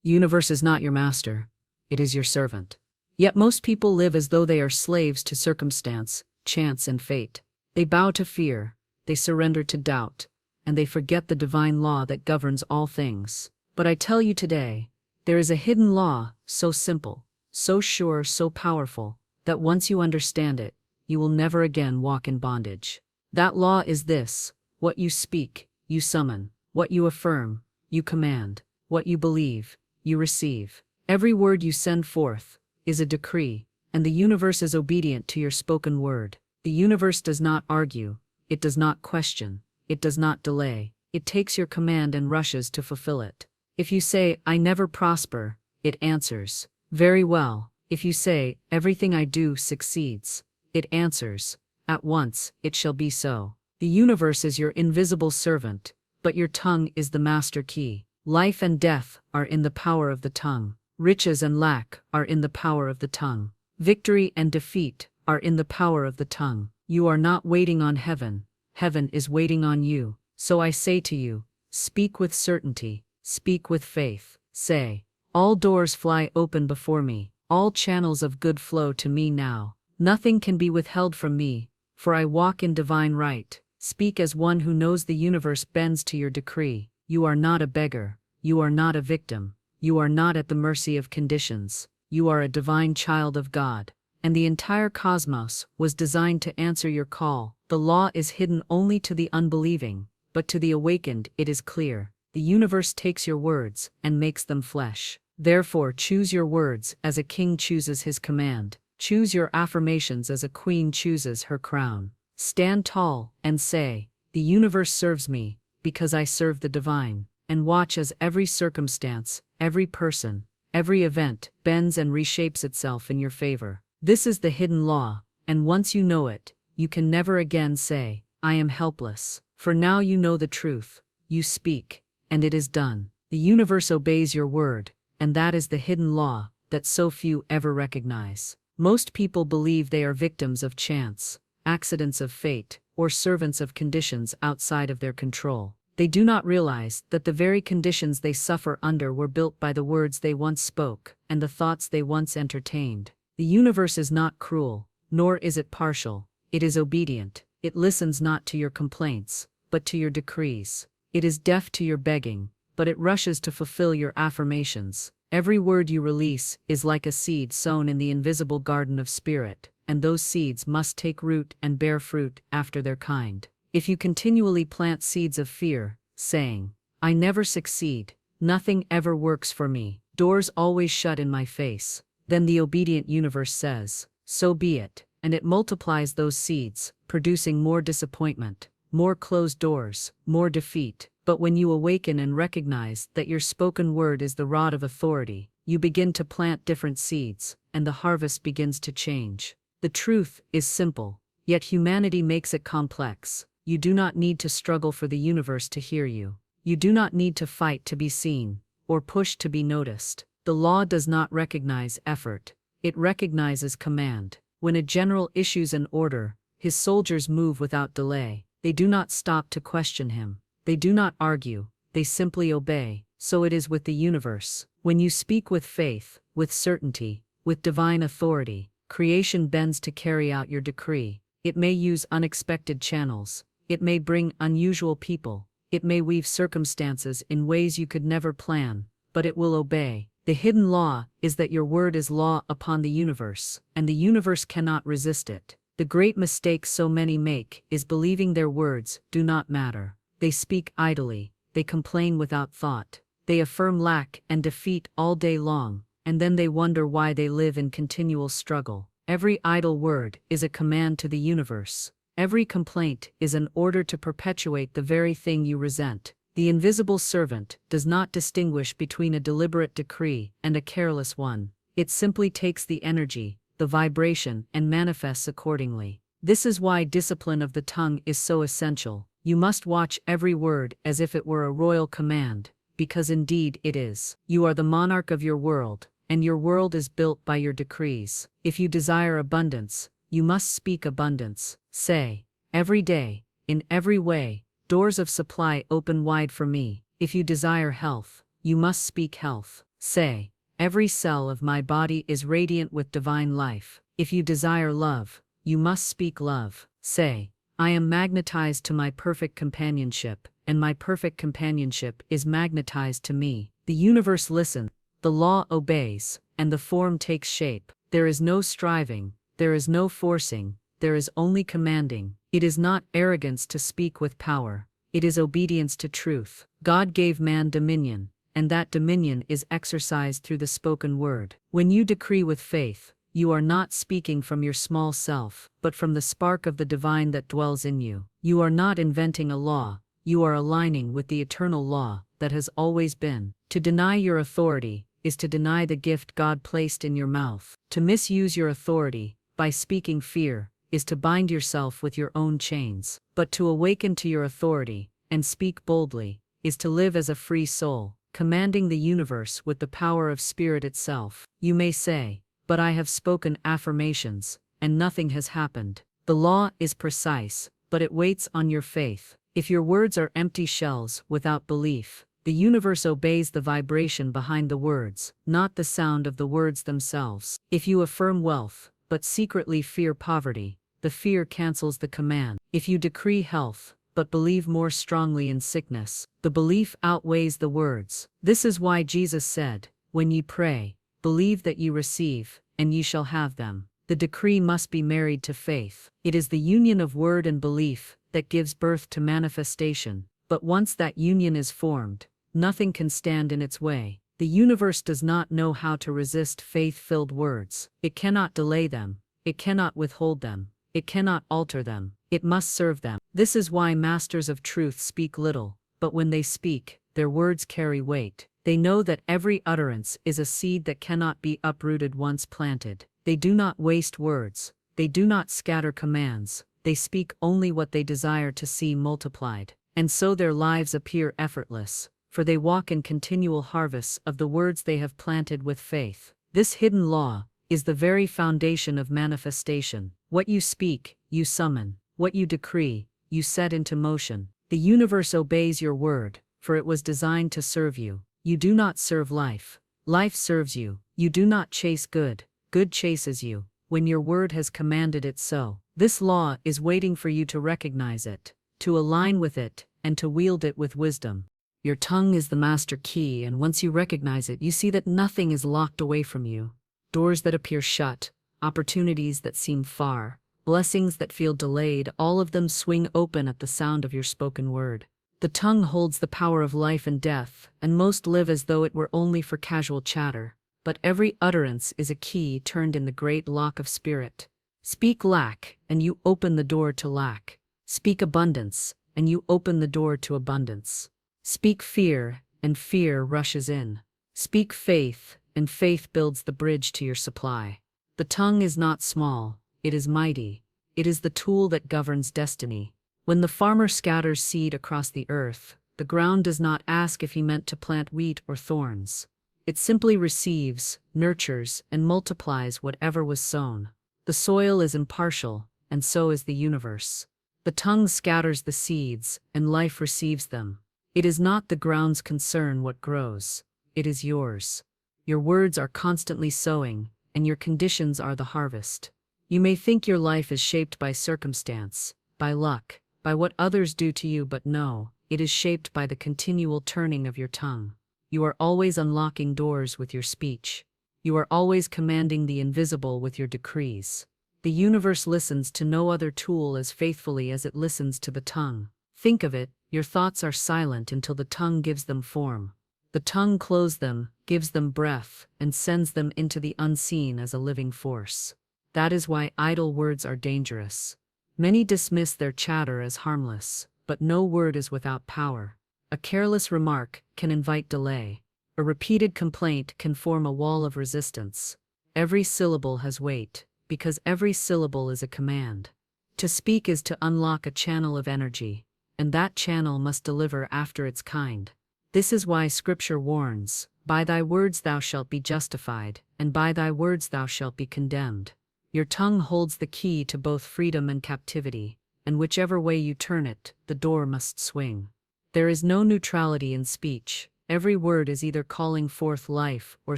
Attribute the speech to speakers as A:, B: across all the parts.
A: The universe is not your master, it is your servant. Yet most people live as though they are slaves to circumstance, chance, and fate. They bow to fear, they surrender to doubt, and they forget the divine law that governs all things. But I tell you today, there is a hidden law, so simple, so sure, so powerful, that once you understand it, you will never again walk in bondage. That law is this: what you speak, you summon; what you affirm, you command; what you believe, you receive. Every word you send forth is a decree, and the universe is obedient to your spoken word. The universe does not argue, it does not question, it does not delay. It takes your command and rushes to fulfill it. If you say, "I never prosper," it answers, "Very well." If you say, "Everything I do succeeds," it answers, "At once, it shall be so." The universe is your invisible servant, but your tongue is the master key. Life and death are in the power of the tongue. Riches and lack are in the power of the tongue. Victory and defeat are in the power of the tongue. You are not waiting on heaven, heaven is waiting on you. So I say to you, speak with certainty, speak with faith. Say, "All doors fly open before me, all channels of good flow to me now. Nothing can be withheld from me, for I walk in divine right." Speak as one who knows the universe bends to your decree. You are not a beggar, you are not a victim, you are not at the mercy of conditions. You are a divine child of God, and the entire cosmos was designed to answer your call. The law is hidden only to the unbelieving, but to the awakened it is clear. The universe takes your words and makes them flesh. Therefore choose your words as a king chooses his command. Choose your affirmations as a queen chooses her crown. Stand tall and say, "The universe serves me, because I serve the divine." And watch as every circumstance, every person, every event bends and reshapes itself in your favor. This is the hidden law, and once you know it, you can never again say, "I am helpless." For now you know the truth. You speak, and it is done. The universe obeys your word, and that is the hidden law that so few ever recognize. Most people believe they are victims of chance, accidents of fate, or servants of conditions outside of their control. They do not realize that the very conditions they suffer under were built by the words they once spoke and the thoughts they once entertained. The universe is not cruel, nor is it partial. It is obedient. It listens not to your complaints, but to your decrees. It is deaf to your begging, but it rushes to fulfill your affirmations. Every word you release is like a seed sown in the invisible garden of spirit, and those seeds must take root and bear fruit after their kind. If you continually plant seeds of fear, saying, "I never succeed, nothing ever works for me, doors always shut in my face," then the obedient universe says, "So be it," and it multiplies those seeds, producing more disappointment, more closed doors, more defeat. But when you awaken and recognize that your spoken word is the rod of authority, you begin to plant different seeds, and the harvest begins to change. The truth is simple, yet humanity makes it complex. You do not need to struggle for the universe to hear you. You do not need to fight to be seen, or push to be noticed. The law does not recognize effort, it recognizes command. When a general issues an order, his soldiers move without delay. They do not stop to question him. They do not argue, they simply obey. So it is with the universe. When you speak with faith, with certainty, with divine authority, creation bends to carry out your decree. It may use unexpected channels. It may bring unusual people. It may weave circumstances in ways you could never plan, but it will obey. The hidden law is that your word is law upon the universe, and the universe cannot resist it. The great mistake so many make is believing their words do not matter. They speak idly, they complain without thought, they affirm lack and defeat all day long, and then they wonder why they live in continual struggle. Every idle word is a command to the universe. Every complaint is an order to perpetuate the very thing you resent. The invisible servant does not distinguish between a deliberate decree and a careless one. It simply takes the energy, the vibration, and manifests accordingly. This is why discipline of the tongue is so essential. You must watch every word as if it were a royal command, because indeed it is. You are the monarch of your world, and your world is built by your decrees. If you desire abundance, you must speak abundance. Say, "Every day, in every way, doors of supply open wide for me." If you desire health, you must speak health. Say, every cell of my body is radiant with divine life. If you desire love, you must speak love. Say, I am magnetized to my perfect companionship, and my perfect companionship is magnetized to me. The universe listens, the law obeys, and the form takes shape. There is no striving, there is no forcing, there is only commanding. It is not arrogance to speak with power, it is obedience to truth. God gave man dominion, and that dominion is exercised through the spoken word. When you decree with faith, you are not speaking from your small self, but from the spark of the divine that dwells in you. You are not inventing a law, you are aligning with the eternal law that has always been. To deny your authority is to deny the gift God placed in your mouth. To misuse your authority by speaking fear is to bind yourself with your own chains. But to awaken to your authority and speak boldly is to live as a free soul, commanding the universe with the power of spirit itself. You may say, but I have spoken affirmations, and nothing has happened. The law is precise, but it waits on your faith. If your words are empty shells without belief, the universe obeys the vibration behind the words, not the sound of the words themselves. If you affirm wealth, but secretly fear poverty, the fear cancels the command. If you decree health, but believe more strongly in sickness, the belief outweighs the words. This is why Jesus said, when ye pray, believe that ye receive, and ye shall have them. The decree must be married to faith. It is the union of word and belief that gives birth to manifestation. But once that union is formed, nothing can stand in its way. The universe does not know how to resist faith-filled words. It cannot delay them. It cannot withhold them. It cannot alter them. It must serve them. This is why masters of truth speak little, but when they speak, their words carry weight. They know that every utterance is a seed that cannot be uprooted once planted. They do not waste words. They do not scatter commands. They speak only what they desire to see multiplied. And so their lives appear effortless, for they walk in continual harvests of the words they have planted with faith. This hidden law is the very foundation of manifestation. What you speak, you summon. What you decree, you set into motion. The universe obeys your word, for it was designed to serve you. You do not serve life. Life serves you. You do not chase good. Good chases you, when your word has commanded it so. This law is waiting for you to recognize it, to align with it, and to wield it with wisdom. Your tongue is the master key, and once you recognize it, you see that nothing is locked away from you. Doors that appear shut, opportunities that seem far, blessings that feel delayed, all of them swing open at the sound of your spoken word. The tongue holds the power of life and death, and most live as though it were only for casual chatter. But every utterance is a key turned in the great lock of spirit. Speak lack, and you open the door to lack. Speak abundance, and you open the door to abundance. Speak fear, and fear rushes in. Speak faith, and faith builds the bridge to your supply. The tongue is not small, it is mighty. It is the tool that governs destiny. When the farmer scatters seed across the earth, the ground does not ask if he meant to plant wheat or thorns. It simply receives, nurtures, and multiplies whatever was sown. The soil is impartial, and so is the universe. The tongue scatters the seeds, and life receives them. It is not the ground's concern what grows. It is yours. Your words are constantly sowing, and your conditions are the harvest. You may think your life is shaped by circumstance, by luck, by what others do to you, but no, it is shaped by the continual turning of your tongue. You are always unlocking doors with your speech. You are always commanding the invisible with your decrees. The universe listens to no other tool as faithfully as it listens to the tongue. Think of it, your thoughts are silent until the tongue gives them form. The tongue clothes them, gives them breath, and sends them into the unseen as a living force. That is why idle words are dangerous. Many dismiss their chatter as harmless, but no word is without power. A careless remark can invite delay. A repeated complaint can form a wall of resistance. Every syllable has weight, because every syllable is a command. To speak is to unlock a channel of energy, and that channel must deliver after its kind. This is why Scripture warns, by thy words thou shalt be justified, and by thy words thou shalt be condemned. Your tongue holds the key to both freedom and captivity, and whichever way you turn it, the door must swing. There is no neutrality in speech, Every word is either calling forth life or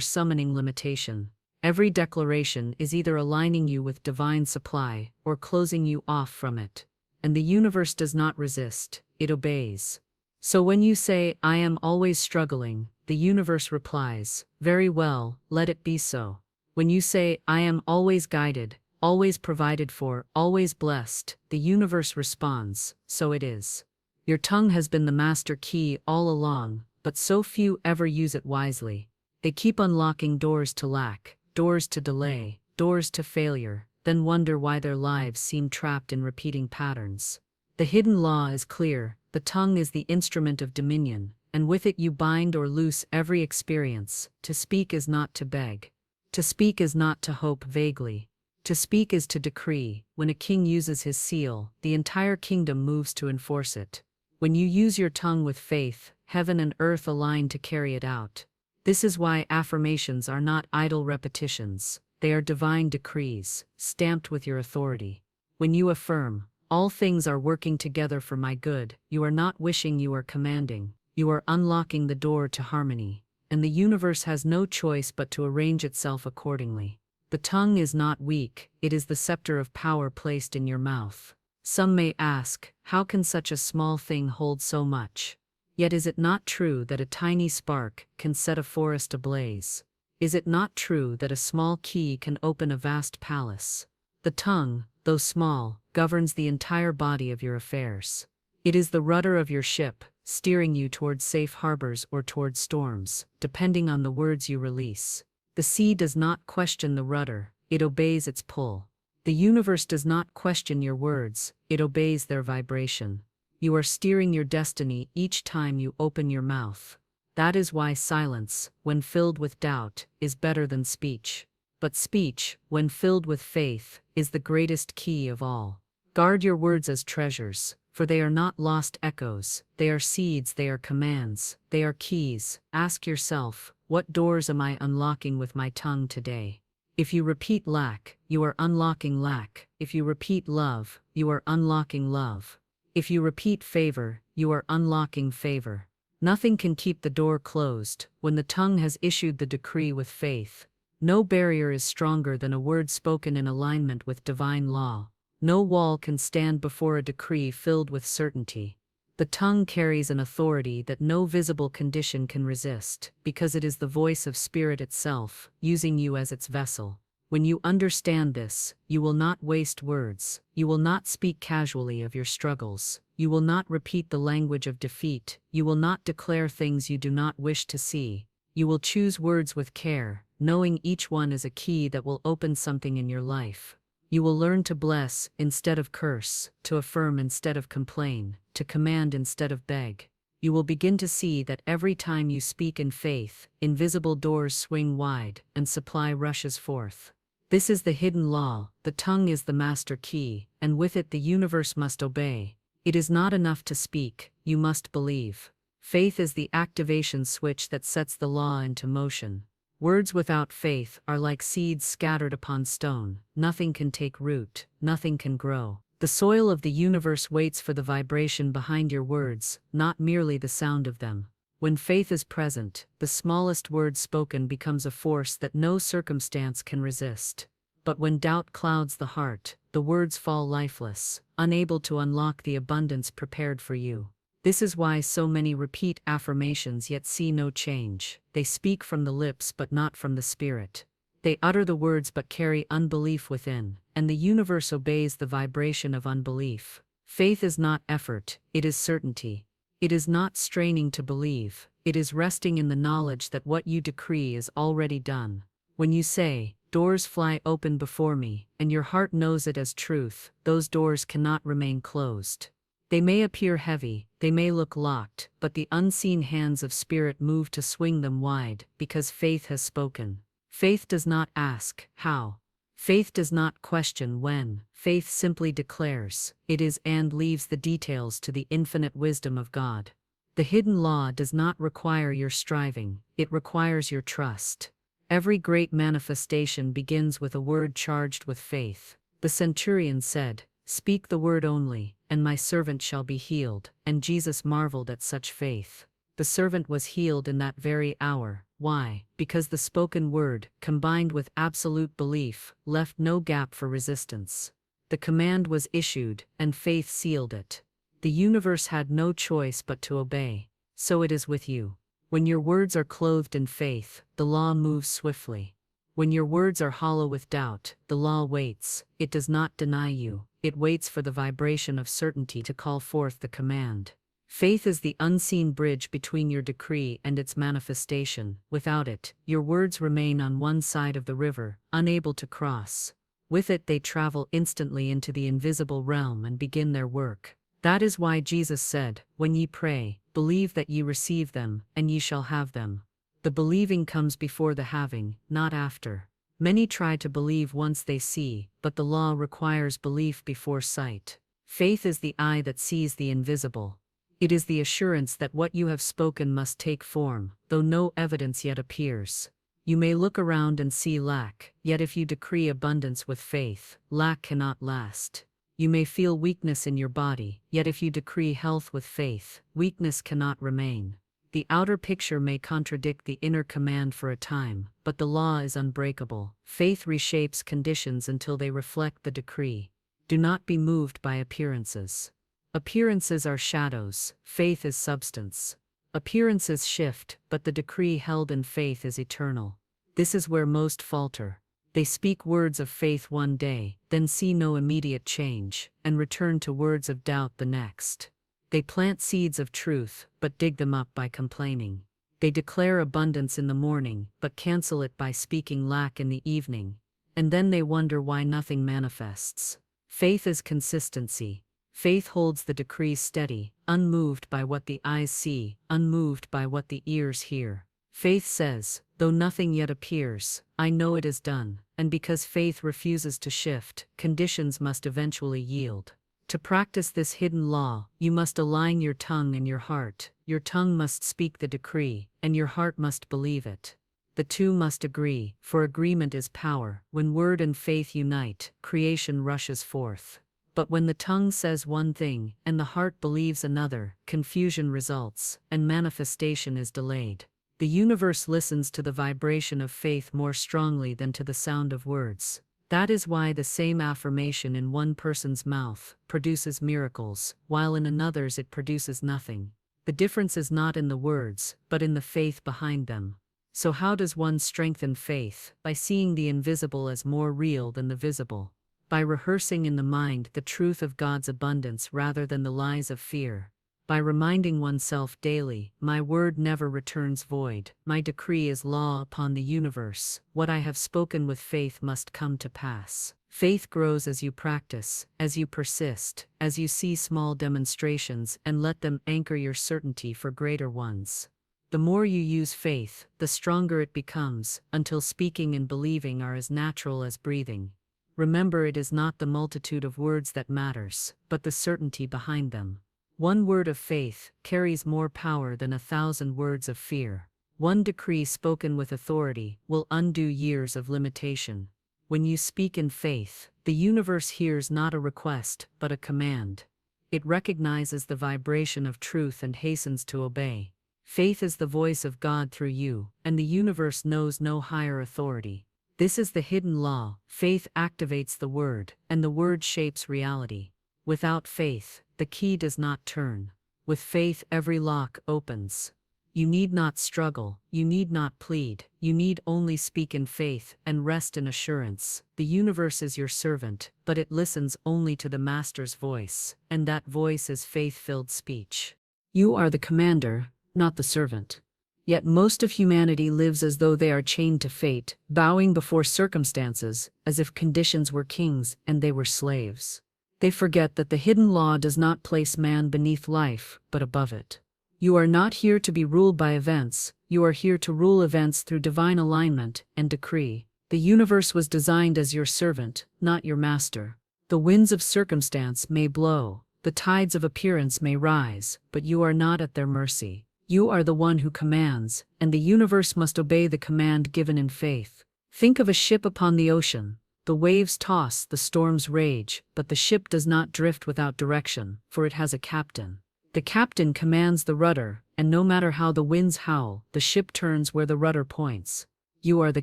A: summoning limitation. Every declaration is either aligning you with divine supply or closing you off from it. And the universe does not resist, it obeys. So when you say, "I am always struggling," the universe replies, "Very well, let it be so." When you say, "I am always guided, always provided for, always blessed," the universe responds, "So it is." Your tongue has been the master key all along, but so few ever use it wisely. They keep unlocking doors to lack, doors to delay, doors to failure, then wonder why their lives seem trapped in repeating patterns. The hidden law is clear: the tongue is the instrument of dominion, and with it you bind or loose every experience. To speak is not to beg. To speak is not to hope vaguely. To speak is to decree. When a king uses his seal, the entire kingdom moves to enforce it. When you use your tongue with faith, heaven and earth align to carry it out. This is why affirmations are not idle repetitions. They are divine decrees, stamped with your authority. When you affirm, "All things are working together for my good," you are not wishing, you are commanding. You are unlocking the door to harmony, and the universe has no choice but to arrange itself accordingly. The tongue is not weak, it is the scepter of power placed in your mouth. Some may ask, how can such a small thing hold so much? Yet is it not true that a tiny spark can set a forest ablaze? Is it not true that a small key can open a vast palace? The tongue, though small, governs the entire body of your affairs. It is the rudder of your ship, steering you towards safe harbors or towards storms, depending on the words you release. The sea does not question the rudder, it obeys its pull. The universe does not question your words, it obeys their vibration. You are steering your destiny each time you open your mouth. That is why silence, when filled with doubt, is better than speech. But speech, when filled with faith, is the greatest key of all. Guard your words as treasures, for they are not lost echoes, they are seeds, they are commands, they are keys. Ask yourself, what doors am I unlocking with my tongue today? If you repeat lack, you are unlocking lack. If you repeat love, you are unlocking love. If you repeat favor, you are unlocking favor. Nothing can keep the door closed when the tongue has issued the decree with faith. No barrier is stronger than a word spoken in alignment with divine law. No wall can stand before a decree filled with certainty. The tongue carries an authority that no visible condition can resist, because it is the voice of Spirit itself, using you as its vessel. When you understand this, you will not waste words. You will not speak casually of your struggles. You will not repeat the language of defeat. You will not declare things you do not wish to see. You will choose words with care, knowing each one is a key that will open something in your life. You will learn to bless instead of curse, to affirm instead of complain, to command instead of beg. You will begin to see that every time you speak in faith, invisible doors swing wide and supply rushes forth. This is the hidden law. The tongue is the master key, and with it the universe must obey. It is not enough to speak, you must believe. Faith is the activation switch that sets the law into motion. Words without faith are like seeds scattered upon stone. Nothing can take root, nothing can grow. The soil of the universe waits for the vibration behind your words, not merely the sound of them. When faith is present, the smallest word spoken becomes a force that no circumstance can resist. But when doubt clouds the heart, the words fall lifeless, unable to unlock the abundance prepared for you. This is why so many repeat affirmations yet see no change. They speak from the lips but not from the spirit. They utter the words but carry unbelief within, and the universe obeys the vibration of unbelief. Faith is not effort, it is certainty. It is not straining to believe, it is resting in the knowledge that what you decree is already done. When you say, "Doors fly open before me," and your heart knows it as truth, those doors cannot remain closed. They may appear heavy, they may look locked, but the unseen hands of Spirit move to swing them wide, because faith has spoken. Faith does not ask, how? Faith does not question when. Faith simply declares, it is, and leaves the details to the infinite wisdom of God. The hidden law does not require your striving, it requires your trust. Every great manifestation begins with a word charged with faith. The centurion said, "Speak the word only, and my servant shall be healed," and Jesus marveled at such faith. The servant was healed in that very hour. Why? Because the spoken word, combined with absolute belief, left no gap for resistance. The command was issued, and faith sealed it. The universe had no choice but to obey. So it is with you. When your words are clothed in faith, the law moves swiftly. When your words are hollow with doubt, the law waits. It does not deny you. It waits for the vibration of certainty to call forth the command. Faith is the unseen bridge between your decree and its manifestation. Without it, your words remain on one side of the river, unable to cross. With it they travel instantly into the invisible realm and begin their work. That is why Jesus said, "When ye pray, believe that ye receive them, and ye shall have them." The believing comes before the having, not after. Many try to believe once they see, but the law requires belief before sight. Faith is the eye that sees the invisible. It is the assurance that what you have spoken must take form, though no evidence yet appears. You may look around and see lack, yet if you decree abundance with faith, lack cannot last. You may feel weakness in your body, yet if you decree health with faith, weakness cannot remain. The outer picture may contradict the inner command for a time, but the law is unbreakable. Faith reshapes conditions until they reflect the decree. Do not be moved by appearances. Appearances are shadows, faith is substance. Appearances shift, but the decree held in faith is eternal. This is where most falter. They speak words of faith one day, then see no immediate change, and return to words of doubt the next. They plant seeds of truth, but dig them up by complaining. They declare abundance in the morning, but cancel it by speaking lack in the evening. And then they wonder why nothing manifests. Faith is consistency. Faith holds the decrees steady, unmoved by what the eyes see, unmoved by what the ears hear. Faith says, though nothing yet appears, I know it is done, and because faith refuses to shift, conditions must eventually yield. To practice this hidden law, you must align your tongue and your heart. Your tongue must speak the decree, and your heart must believe it. The two must agree, for agreement is power. When word and faith unite, creation rushes forth. But when the tongue says one thing, and the heart believes another, confusion results, and manifestation is delayed. The universe listens to the vibration of faith more strongly than to the sound of words. That is why the same affirmation in one person's mouth produces miracles, while in another's it produces nothing. The difference is not in the words, but in the faith behind them. So how does one strengthen faith? By seeing the invisible as more real than the visible. By rehearsing in the mind the truth of God's abundance rather than the lies of fear. By reminding oneself daily, my word never returns void, my decree is law upon the universe, what I have spoken with faith must come to pass. Faith grows as you practice, as you persist, as you see small demonstrations and let them anchor your certainty for greater ones. The more you use faith, the stronger it becomes, until speaking and believing are as natural as breathing. Remember, it is not the multitude of words that matters, but the certainty behind them. One word of faith carries more power than 1,000 words of fear. One decree spoken with authority will undo years of limitation. When you speak in faith, the universe hears not a request, but a command. It recognizes the vibration of truth and hastens to obey. Faith is the voice of God through you, and the universe knows no higher authority. This is the hidden law. Faith activates the word, and the word shapes reality. Without faith, the key does not turn. With faith, every lock opens. You need not struggle, you need not plead, you need only speak in faith and rest in assurance. The universe is your servant, but it listens only to the Master's voice, and that voice is faith-filled speech. You are the commander, not the servant. Yet most of humanity lives as though they are chained to fate, bowing before circumstances, as if conditions were kings and they were slaves. They forget that the hidden law does not place man beneath life, but above it. You are not here to be ruled by events, you are here to rule events through divine alignment and decree. The universe was designed as your servant, not your master. The winds of circumstance may blow, the tides of appearance may rise, but you are not at their mercy. You are the one who commands, and the universe must obey the command given in faith. Think of a ship upon the ocean. The waves toss, the storms rage, but the ship does not drift without direction, for it has a captain. The captain commands the rudder, and no matter how the winds howl, the ship turns where the rudder points. You are the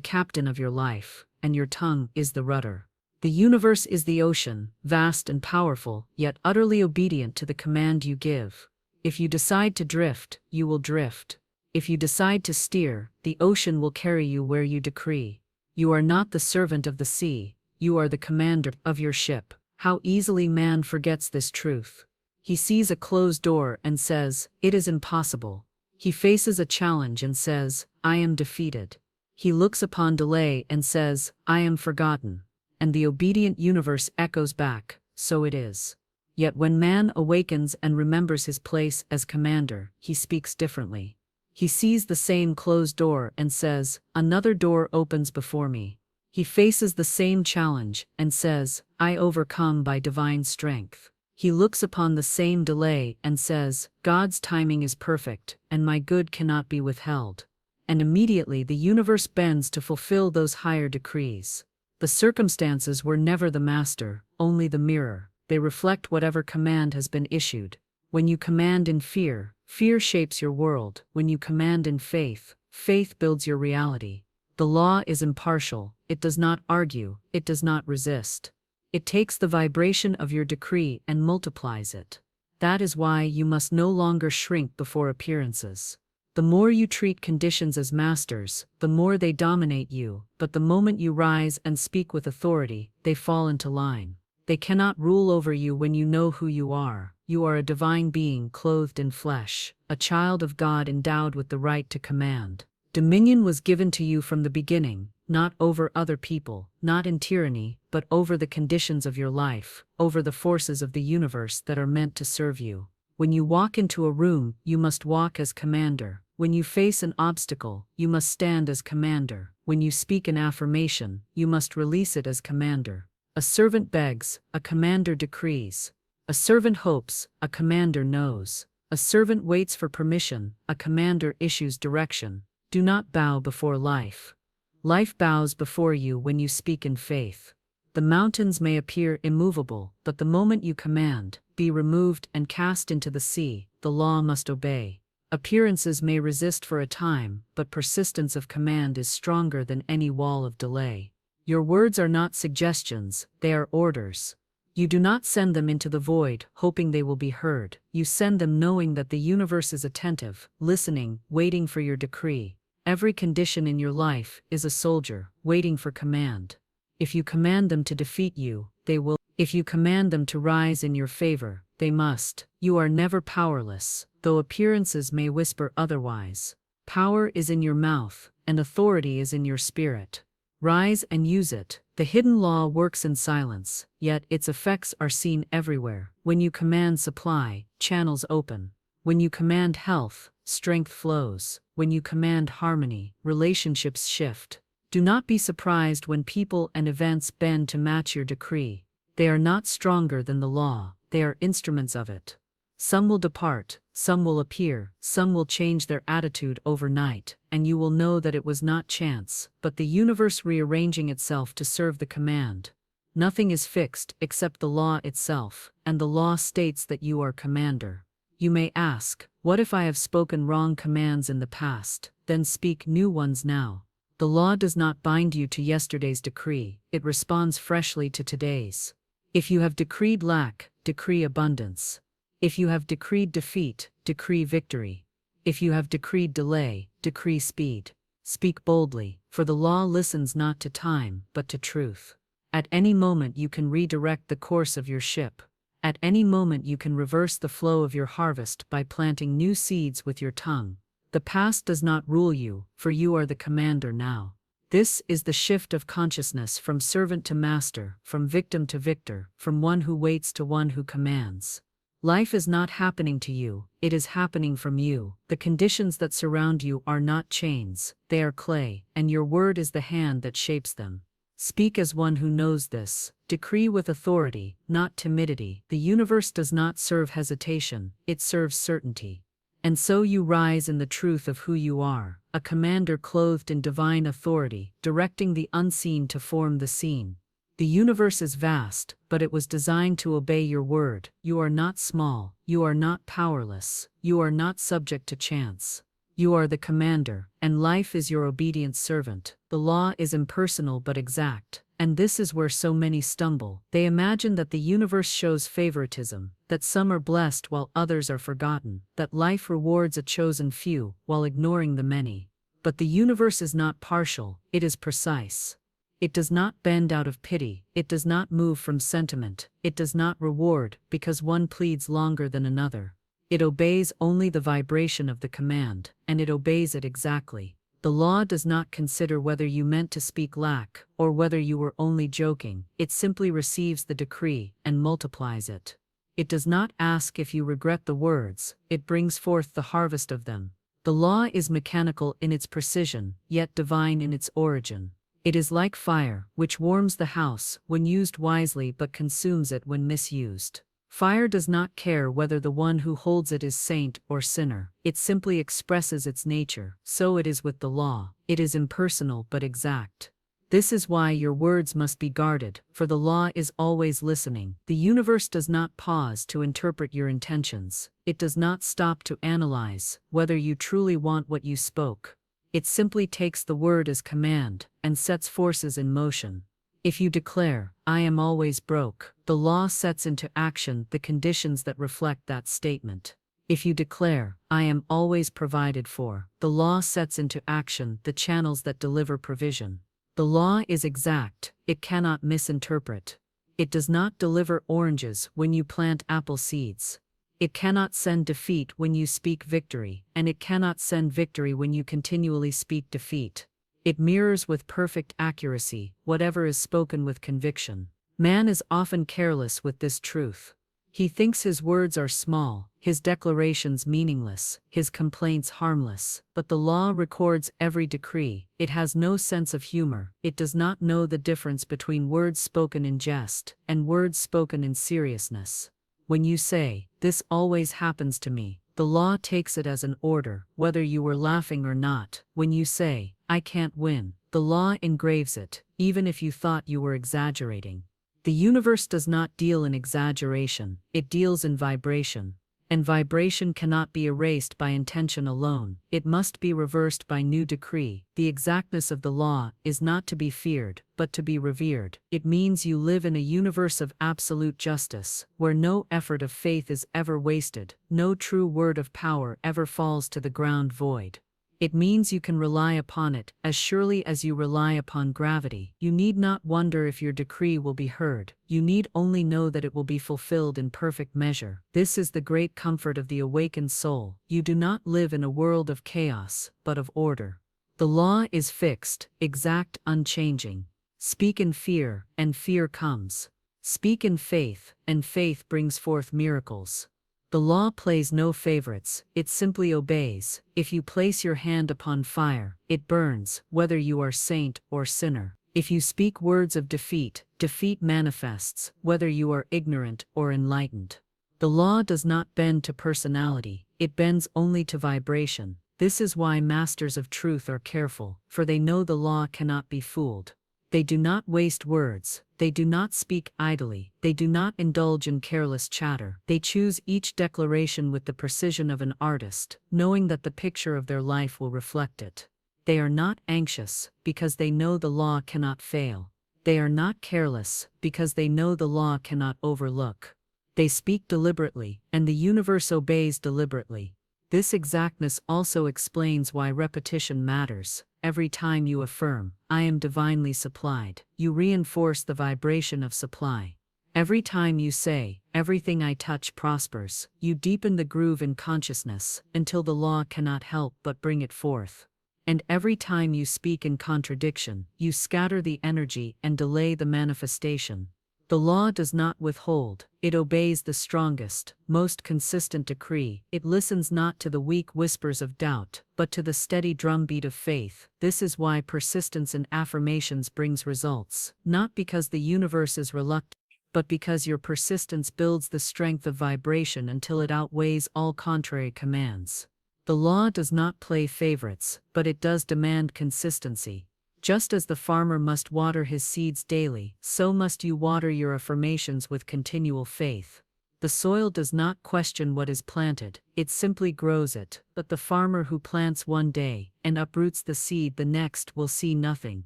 A: captain of your life, and your tongue is the rudder. The universe is the ocean, vast and powerful, yet utterly obedient to the command you give. If you decide to drift, you will drift. If you decide to steer, the ocean will carry you where you decree. You are not the servant of the sea, you are the commander of your ship. How easily man forgets this truth. He sees a closed door and says, "It is impossible." He faces a challenge and says, "I am defeated." He looks upon delay and says, "I am forgotten." And the obedient universe echoes back, "So it is." Yet when man awakens and remembers his place as commander, he speaks differently. He sees the same closed door and says, "Another door opens before me." He faces the same challenge and says, "I overcome by divine strength." He looks upon the same delay and says, "God's timing is perfect, and my good cannot be withheld." And immediately the universe bends to fulfill those higher decrees. The circumstances were never the master, only the mirror. They reflect whatever command has been issued. When you command in fear, fear shapes your world. When you command in faith, faith builds your reality. The law is impartial, it does not argue, it does not resist. It takes the vibration of your decree and multiplies it. That is why you must no longer shrink before appearances. The more you treat conditions as masters, the more they dominate you, but the moment you rise and speak with authority, they fall into line. They cannot rule over you when you know who you are. You are a divine being clothed in flesh, a child of God endowed with the right to command. Dominion was given to you from the beginning, not over other people, not in tyranny, but over the conditions of your life, over the forces of the universe that are meant to serve you. When you walk into a room, you must walk as commander. When you face an obstacle, you must stand as commander. When you speak an affirmation, you must release it as commander. A servant begs, a commander decrees. A servant hopes, a commander knows. A servant waits for permission, a commander issues direction. Do not bow before life. Life bows before you when you speak in faith. The mountains may appear immovable, but the moment you command, "Be removed and cast into the sea," the law must obey. Appearances may resist for a time, but persistence of command is stronger than any wall of delay. Your words are not suggestions, they are orders. You do not send them into the void, hoping they will be heard. You send them knowing that the universe is attentive, listening, waiting for your decree. Every condition in your life is a soldier, waiting for command. If you command them to defeat you, they will. If you command them to rise in your favor, they must. You are never powerless, though appearances may whisper otherwise. Power is in your mouth, and authority is in your spirit. Rise and use it. The hidden law works in silence, yet its effects are seen everywhere. When you command supply, channels open. When you command health, strength flows. When you command harmony, relationships shift. Do not be surprised when people and events bend to match your decree. They are not stronger than the law, they are instruments of it. Some will depart, some will appear, some will change their attitude overnight, and you will know that it was not chance, but the universe rearranging itself to serve the command. Nothing is fixed except the law itself, and the law states that you are commander. You may ask, what if I have spoken wrong commands in the past? Then speak new ones now. The law does not bind you to yesterday's decree, it responds freshly to today's. If you have decreed lack, decree abundance. If you have decreed defeat, decree victory. If you have decreed delay, decree speed. Speak boldly, for the law listens not to time, but to truth. At any moment you can redirect the course of your ship. At any moment you can reverse the flow of your harvest by planting new seeds with your tongue. The past does not rule you, for you are the commander now. This is the shift of consciousness from servant to master, from victim to victor, from one who waits to one who commands. Life is not happening to you, it is happening from you. The conditions that surround you are not chains, they are clay, and your word is the hand that shapes them. Speak as one who knows this. Decree with authority, not timidity. The universe does not serve hesitation, it serves certainty. And so you rise in the truth of who you are, a commander clothed in divine authority, directing the unseen to form the seen. The universe is vast, but it was designed to obey your word. You are not small, you are not powerless, you are not subject to chance. You are the commander, and life is your obedient servant. The law is impersonal but exact, and this is where so many stumble. They imagine that the universe shows favoritism, that some are blessed while others are forgotten, that life rewards a chosen few while ignoring the many. But the universe is not partial, it is precise. It does not bend out of pity, it does not move from sentiment, it does not reward because one pleads longer than another. It obeys only the vibration of the command, and it obeys it exactly. The law does not consider whether you meant to speak lack, or whether you were only joking. It simply receives the decree and multiplies it. It does not ask if you regret the words, it brings forth the harvest of them. The law is mechanical in its precision, yet divine in its origin. It is like fire, which warms the house when used wisely but consumes it when misused. Fire does not care whether the one who holds it is saint or sinner, it simply expresses its nature. So it is with the law, it is impersonal but exact. This is why your words must be guarded, for the law is always listening. The universe does not pause to interpret your intentions. It does not stop to analyze whether you truly want what you spoke. It simply takes the word as command and sets forces in motion. If you declare, "I am always broke," the law sets into action the conditions that reflect that statement. If you declare, "I am always provided for," the law sets into action the channels that deliver provision. The law is exact, it cannot misinterpret. It does not deliver oranges when you plant apple seeds. It cannot send defeat when you speak victory, and it cannot send victory when you continually speak defeat. It mirrors with perfect accuracy whatever is spoken with conviction. Man is often careless with this truth. He thinks his words are small, his declarations meaningless, his complaints harmless. But the law records every decree. It has no sense of humor. It does not know the difference between words spoken in jest and words spoken in seriousness. When you say, "This always happens to me," the law takes it as an order, whether you were laughing or not. When you say, "I can't win," the law engraves it, even if you thought you were exaggerating. The universe does not deal in exaggeration, it deals in vibration. And vibration cannot be erased by intention alone, it must be reversed by new decree. The exactness of the law is not to be feared, but to be revered. It means you live in a universe of absolute justice, where no effort of faith is ever wasted, no true word of power ever falls to the ground void. It means you can rely upon it as surely as you rely upon gravity. You need not wonder if your decree will be heard. You need only know that it will be fulfilled in perfect measure. This is the great comfort of the awakened soul. You do not live in a world of chaos, but of order. The law is fixed, exact, unchanging. Speak in fear, and fear comes. Speak in faith, and faith brings forth miracles. The law plays no favorites, it simply obeys. If you place your hand upon fire, it burns, whether you are saint or sinner. If you speak words of defeat, defeat manifests, whether you are ignorant or enlightened. The law does not bend to personality, it bends only to vibration. This is why masters of truth are careful, for they know the law cannot be fooled. They do not waste words, they do not speak idly, they do not indulge in careless chatter. They choose each declaration with the precision of an artist, knowing that the picture of their life will reflect it. They are not anxious, because they know the law cannot fail. They are not careless, because they know the law cannot overlook. They speak deliberately, and the universe obeys deliberately. This exactness also explains why repetition matters. Every time you affirm, "I am divinely supplied," you reinforce the vibration of supply. Every time you say, "Everything I touch prospers," you deepen the groove in consciousness until the law cannot help but bring it forth. And every time you speak in contradiction, you scatter the energy and delay the manifestation. The law does not withhold, it obeys the strongest, most consistent decree. It listens not to the weak whispers of doubt, but to the steady drumbeat of faith. This is why persistence in affirmations brings results, not because the universe is reluctant, but because your persistence builds the strength of vibration until it outweighs all contrary commands. The law does not play favorites, but it does demand consistency. Just as the farmer must water his seeds daily, so must you water your affirmations with continual faith. The soil does not question what is planted, it simply grows it, but the farmer who plants one day and uproots the seed the next will see nothing.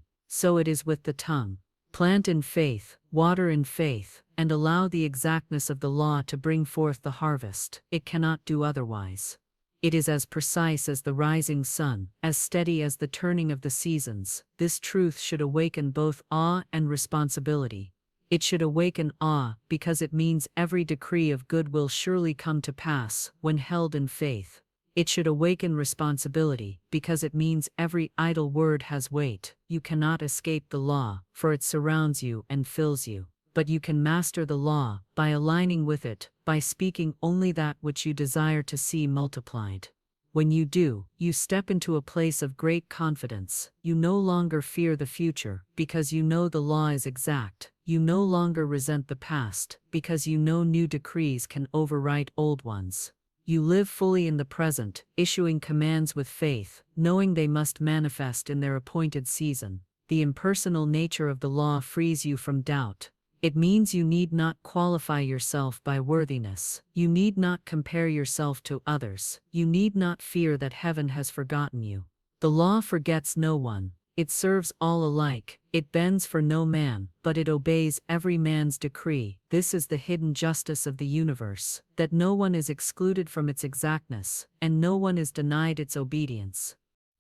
A: So it is with the tongue. Plant in faith, water in faith, and allow the exactness of the law to bring forth the harvest. It cannot do otherwise. It is as precise as the rising sun, as steady as the turning of the seasons. This truth should awaken both awe and responsibility. It should awaken awe because it means every decree of good will surely come to pass when held in faith. It should awaken responsibility because it means every idle word has weight. You cannot escape the law, for it surrounds you and fills you. But you can master the law by aligning with it, by speaking only that which you desire to see multiplied. When you do, you step into a place of great confidence. You no longer fear the future, because you know the law is exact. You no longer resent the past, because you know new decrees can overwrite old ones. You live fully in the present, issuing commands with faith, knowing they must manifest in their appointed season. The impersonal nature of the law frees you from doubt. It means you need not qualify yourself by worthiness. You need not compare yourself to others. You need not fear that heaven has forgotten you. The law forgets no one. It serves all alike. It bends for no man, but it obeys every man's decree. This is the hidden justice of the universe, that no one is excluded from its exactness, and no one is denied its obedience.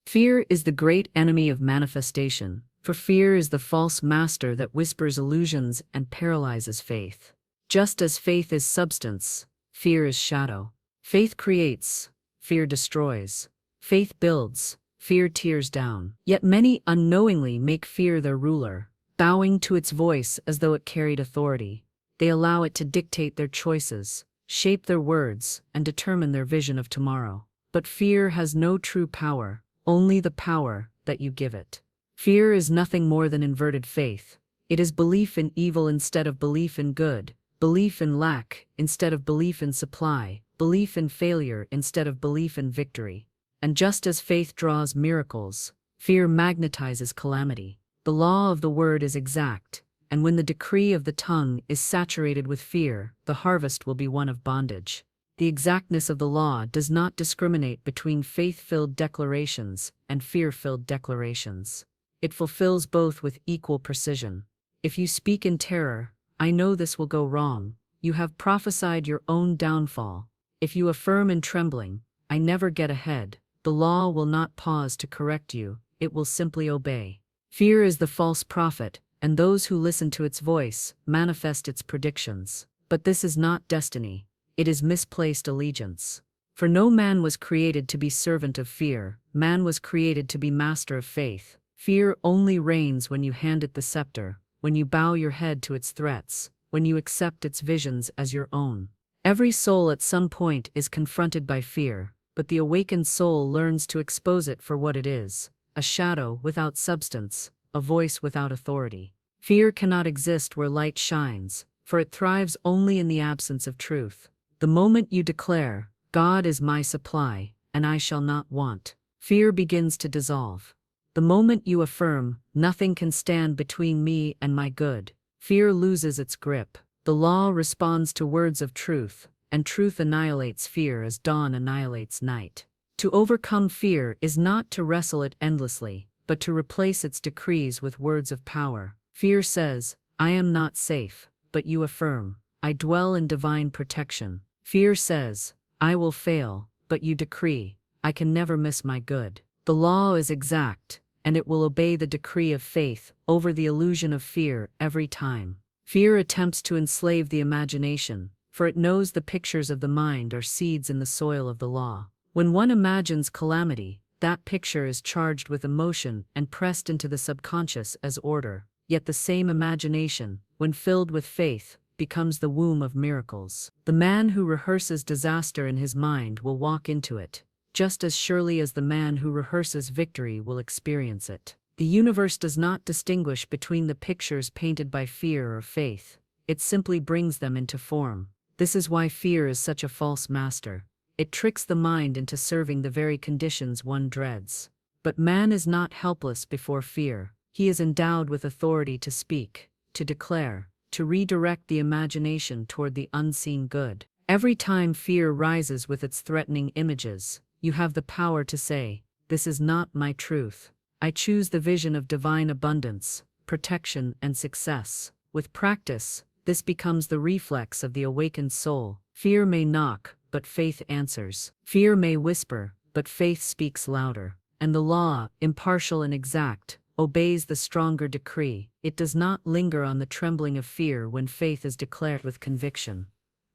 A: Fear is the great enemy of manifestation. For fear is the false master that whispers illusions and paralyzes faith. Just as faith is substance, fear is shadow. Faith creates, fear destroys. Faith builds, fear tears down. Yet many unknowingly make fear their ruler, bowing to its voice as though it carried authority. They allow it to dictate their choices, shape their words, and determine their vision of tomorrow. But fear has no true power, only the power that you give it. Fear is nothing more than inverted faith. It is belief in evil instead of belief in good, belief in lack instead of belief in supply, belief in failure instead of belief in victory. And just as faith draws miracles, fear magnetizes calamity. The law of the word is exact, and when the decree of the tongue is saturated with fear, the harvest will be one of bondage. The exactness of the law does not discriminate between faith-filled declarations and fear-filled declarations. It fulfills both with equal precision. If you speak in terror, I know this will go wrong. You have prophesied your own downfall. If you affirm in trembling, I never get ahead, the law will not pause to correct you, it will simply obey. Fear is the false prophet, and those who listen to its voice manifest its predictions. But this is not destiny, it is misplaced allegiance. For no man was created to be servant of fear, man was created to be master of faith. Fear only reigns when you hand it the scepter, when you bow your head to its threats, when you accept its visions as your own. Every soul at some point is confronted by fear, but the awakened soul learns to expose it for what it is, a shadow without substance, a voice without authority. Fear cannot exist where light shines, for it thrives only in the absence of truth. The moment you declare, God is my supply, and I shall not want, fear begins to dissolve. The moment you affirm, nothing can stand between me and my good, fear loses its grip. The law responds to words of truth, and truth annihilates fear as dawn annihilates night. To overcome fear is not to wrestle it endlessly, but to replace its decrees with words of power. Fear says, I am not safe, but you affirm, I dwell in divine protection. Fear says, I will fail, but you decree, I can never miss my good. The law is exact, and it will obey the decree of faith over the illusion of fear every time. Fear attempts to enslave the imagination, for it knows the pictures of the mind are seeds in the soil of the law. When one imagines calamity, that picture is charged with emotion and pressed into the subconscious as order. Yet the same imagination, when filled with faith, becomes the womb of miracles. The man who rehearses disaster in his mind will walk into it, just as surely as the man who rehearses victory will experience it. The universe does not distinguish between the pictures painted by fear or faith. It simply brings them into form. This is why fear is such a false master. It tricks the mind into serving the very conditions one dreads. But man is not helpless before fear. He is endowed with authority to speak, to declare, to redirect the imagination toward the unseen good. Every time fear rises with its threatening images, you have the power to say, "This is not my truth. I choose the vision of divine abundance, protection, and success." With practice, this becomes the reflex of the awakened soul. Fear may knock, but faith answers. Fear may whisper, but faith speaks louder. And the law, impartial and exact, obeys the stronger decree. It does not linger on the trembling of fear when faith is declared with conviction.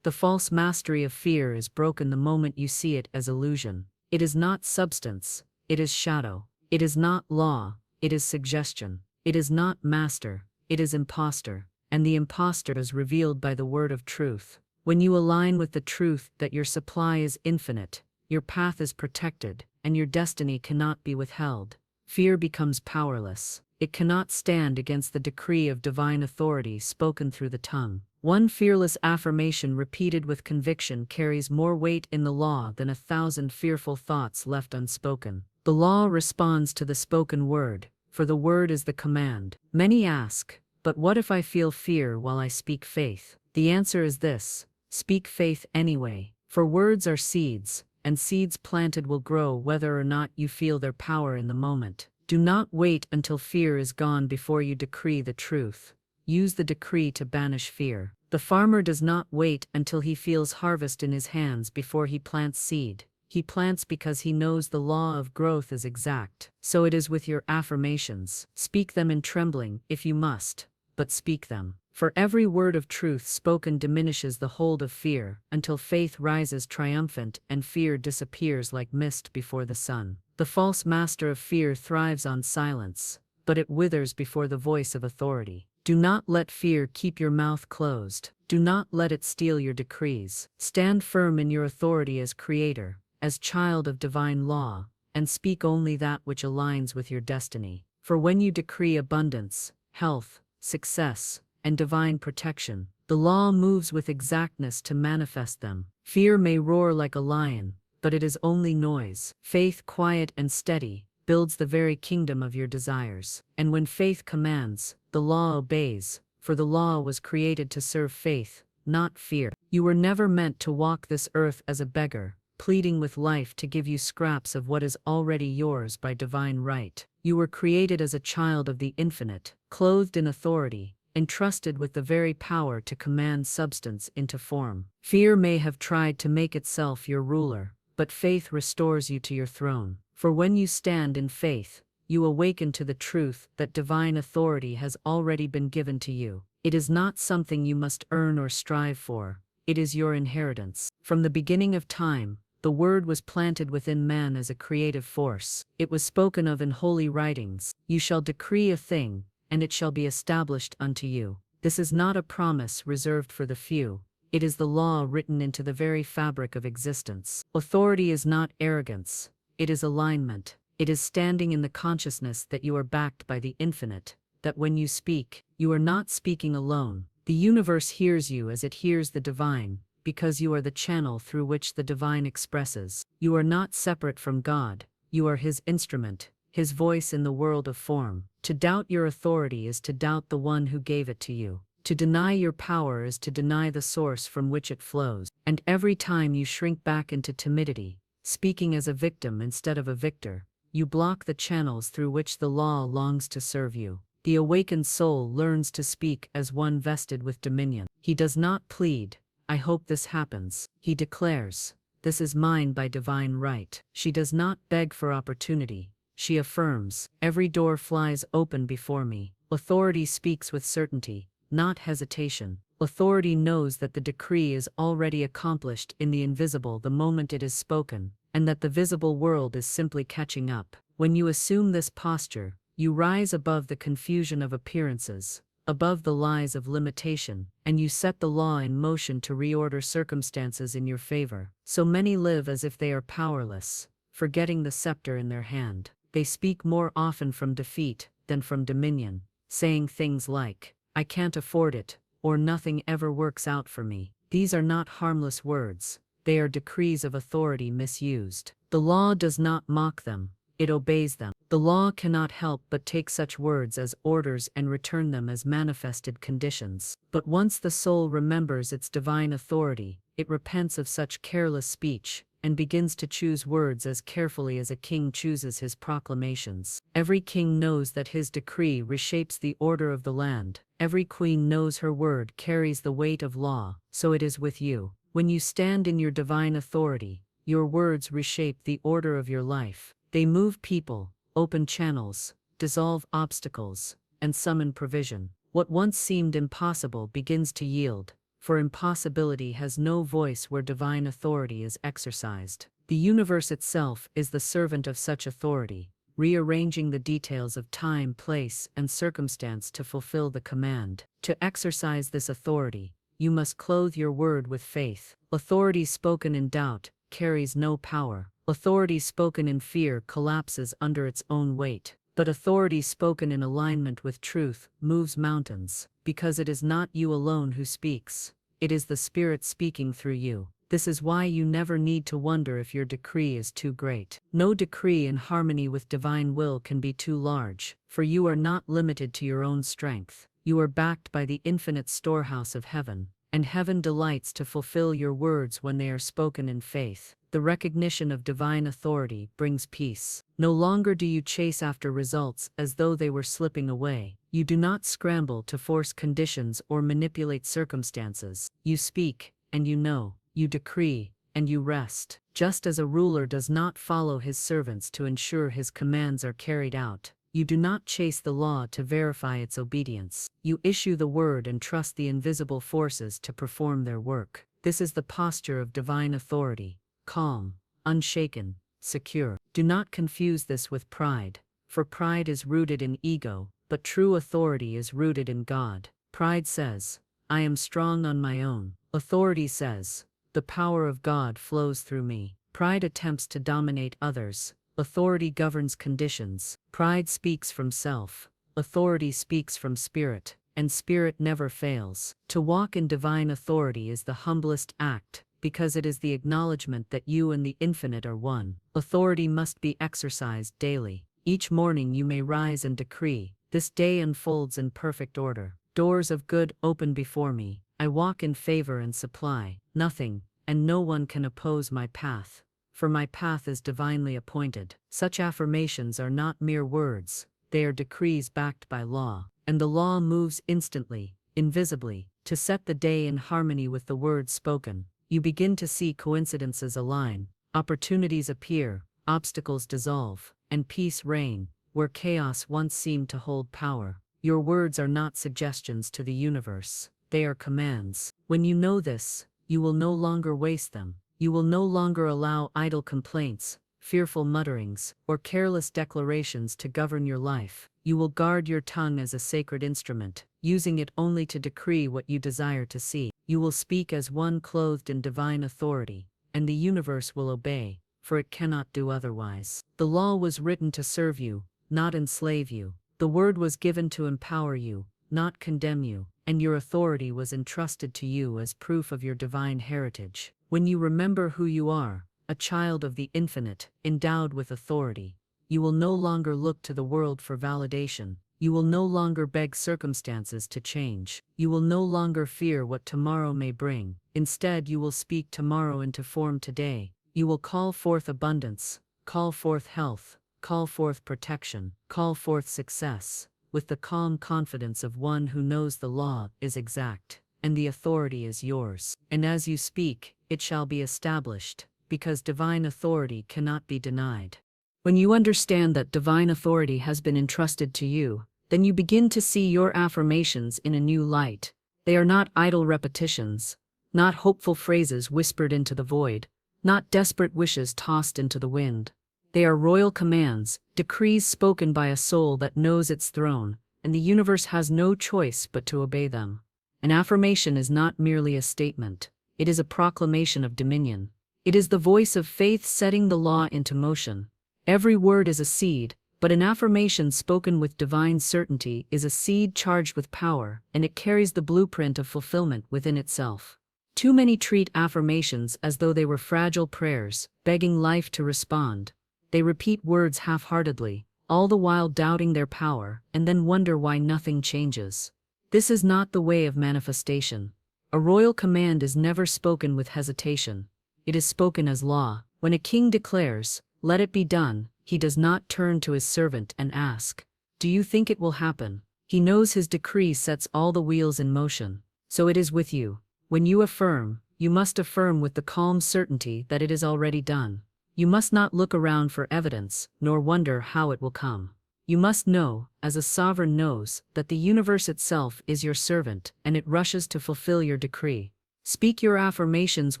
A: The false mastery of fear is broken the moment you see it as illusion. It is not substance, it is shadow. It is not law, it is suggestion. It is not master, it is impostor. And the impostor is revealed by the word of truth. When you align with the truth that your supply is infinite, your path is protected, and your destiny cannot be withheld, fear becomes powerless. It cannot stand against the decree of divine authority spoken through the tongue. One fearless affirmation repeated with conviction carries more weight in the law than 1,000 fearful thoughts left unspoken. The law responds to the spoken word, for the word is the command. Many ask, "But what if I feel fear while I speak faith?" The answer is this: speak faith anyway. For words are seeds, and seeds planted will grow whether or not you feel their power in the moment. Do not wait until fear is gone before you decree the truth. Use the decree to banish fear. The farmer does not wait until he feels harvest in his hands before he plants seed. He plants because he knows the law of growth is exact. So it is with your affirmations. Speak them in trembling, if you must, but speak them. For every word of truth spoken diminishes the hold of fear, until faith rises triumphant and fear disappears like mist before the sun. The false master of fear thrives on silence, but it withers before the voice of authority. Do not let fear keep your mouth closed. Do not let it steal your decrees. Stand firm in your authority as creator, as child of divine law, and speak only that which aligns with your destiny. For when you decree abundance, health, success, and divine protection, the law moves with exactness to manifest them. Fear may roar like a lion, but it is only noise. Faith, quiet and steady, builds the very kingdom of your desires. And when faith commands, the law obeys, for the law was created to serve faith, not fear. You were never meant to walk this earth as a beggar, pleading with life to give you scraps of what is already yours by divine right. You were created as a child of the infinite, clothed in authority, entrusted with the very power to command substance into form. Fear may have tried to make itself your ruler, but faith restores you to your throne. For when you stand in faith, you awaken to the truth that divine authority has already been given to you. It is not something you must earn or strive for. It is your inheritance. From the beginning of time, the word was planted within man as a creative force. It was spoken of in holy writings. You shall decree a thing, and it shall be established unto you. This is not a promise reserved for the few. It is the law written into the very fabric of existence. Authority is not arrogance. It is alignment. It is standing in the consciousness that you are backed by the infinite, that when you speak, you are not speaking alone. The universe hears you as it hears the divine, because you are the channel through which the divine expresses. You are not separate from God. You are His instrument, His voice in the world of form. To doubt your authority is to doubt the one who gave it to you. To deny your power is to deny the source from which it flows. And every time you shrink back into timidity, speaking as a victim instead of a victor, you block the channels through which the law longs to serve you. The awakened soul learns to speak as one vested with dominion. He does not plead, "I hope this happens." He declares, "This is mine by divine right." She does not beg for opportunity. She affirms, "Every door flies open before me." Authority speaks with certainty, not hesitation. Authority knows that the decree is already accomplished in the invisible the moment it is spoken, and that the visible world is simply catching up. When you assume this posture, you rise above the confusion of appearances, above the lies of limitation, and you set the law in motion to reorder circumstances in your favor. So many live as if they are powerless, forgetting the scepter in their hand. They speak more often from defeat than from dominion, saying things like, "I can't afford it," or "Nothing ever works out for me." These are not harmless words. They are decrees of authority misused. The law does not mock them. it obeys them. The law cannot help but take such words as orders and return them as manifested conditions. But once the soul remembers its divine authority, it repents of such careless speech, and begins to choose words as carefully as a king chooses his proclamations. Every king knows that his decree reshapes the order of the land. Every queen knows her word carries the weight of law. So it is with you. When you stand in your divine authority, your words reshape the order of your life. They move people, open channels, dissolve obstacles, and summon provision. What once seemed impossible begins to yield, for impossibility has no voice where divine authority is exercised. The universe itself is the servant of such authority, rearranging the details of time, place, and circumstance to fulfill the command. To exercise this authority, you must clothe your word with faith. Authority spoken in doubt carries no power. Authority spoken in fear collapses under its own weight. But authority spoken in alignment with truth moves mountains, because it is not you alone who speaks. It is the Spirit speaking through you. This is why you never need to wonder if your decree is too great. No decree in harmony with divine will can be too large, for you are not limited to your own strength. You are backed by the infinite storehouse of heaven, and heaven delights to fulfill your words when they are spoken in faith. The recognition of divine authority brings peace. No longer do you chase after results as though they were slipping away. You do not scramble to force conditions or manipulate circumstances. You speak, and you know. You decree, and you rest. Just as a ruler does not follow his servants to ensure his commands are carried out, you do not chase the law to verify its obedience. You issue the word and trust the invisible forces to perform their work. This is the posture of divine authority. Calm, unshaken, secure. Do not confuse this with pride, for pride is rooted in ego, but true authority is rooted in God. Pride says, I am strong on my own. Authority says, the power of God flows through me. Pride attempts to dominate others. Authority governs conditions. Pride speaks from self. Authority speaks from spirit, and spirit never fails. To walk in divine authority is the humblest act, because it is the acknowledgement that you and the infinite are one. Authority must be exercised daily. Each morning you may rise and decree, this day unfolds in perfect order. Doors of good open before me. I walk in favor and supply. Nothing, and no one can oppose my path, for my path is divinely appointed. Such affirmations are not mere words, they are decrees backed by law, and the law moves instantly, invisibly, to set the day in harmony with the words spoken. You begin to see coincidences align, opportunities appear, obstacles dissolve, and peace reign, where chaos once seemed to hold power. Your words are not suggestions to the universe, they are commands. When you know this, you will no longer waste them. You will no longer allow idle complaints, fearful mutterings, or careless declarations to govern your life. You will guard your tongue as a sacred instrument, using it only to decree what you desire to see. You will speak as one clothed in divine authority, and the universe will obey, for it cannot do otherwise. The law was written to serve you, not enslave you. The word was given to empower you, not condemn you, and your authority was entrusted to you as proof of your divine heritage. When you remember who you are, a child of the infinite, endowed with authority, you will no longer look to the world for validation. You will no longer beg circumstances to change. You will no longer fear what tomorrow may bring. Instead, you will speak tomorrow into form today. You will call forth abundance, call forth health, call forth protection, call forth success, with the calm confidence of one who knows the law is exact, and the authority is yours. And as you speak, it shall be established, because divine authority cannot be denied. When you understand that divine authority has been entrusted to you, then you begin to see your affirmations in a new light. They are not idle repetitions, not hopeful phrases whispered into the void, not desperate wishes tossed into the wind. They are royal commands, decrees spoken by a soul that knows its throne, and the universe has no choice but to obey them. An affirmation is not merely a statement, it is a proclamation of dominion. It is the voice of faith setting the law into motion. Every word is a seed, but an affirmation spoken with divine certainty is a seed charged with power, and it carries the blueprint of fulfillment within itself. Too many treat affirmations as though they were fragile prayers, begging life to respond. They repeat words half-heartedly, all the while doubting their power, and then wonder why nothing changes. This is not the way of manifestation. A royal command is never spoken with hesitation. It is spoken as law. When a king declares, "Let it be done," he does not turn to his servant and ask, "Do you think it will happen?" He knows his decree sets all the wheels in motion. So it is with you. When you affirm, you must affirm with the calm certainty that it is already done. You must not look around for evidence, nor wonder how it will come. You must know, as a sovereign knows, that the universe itself is your servant, and it rushes to fulfill your decree. Speak your affirmations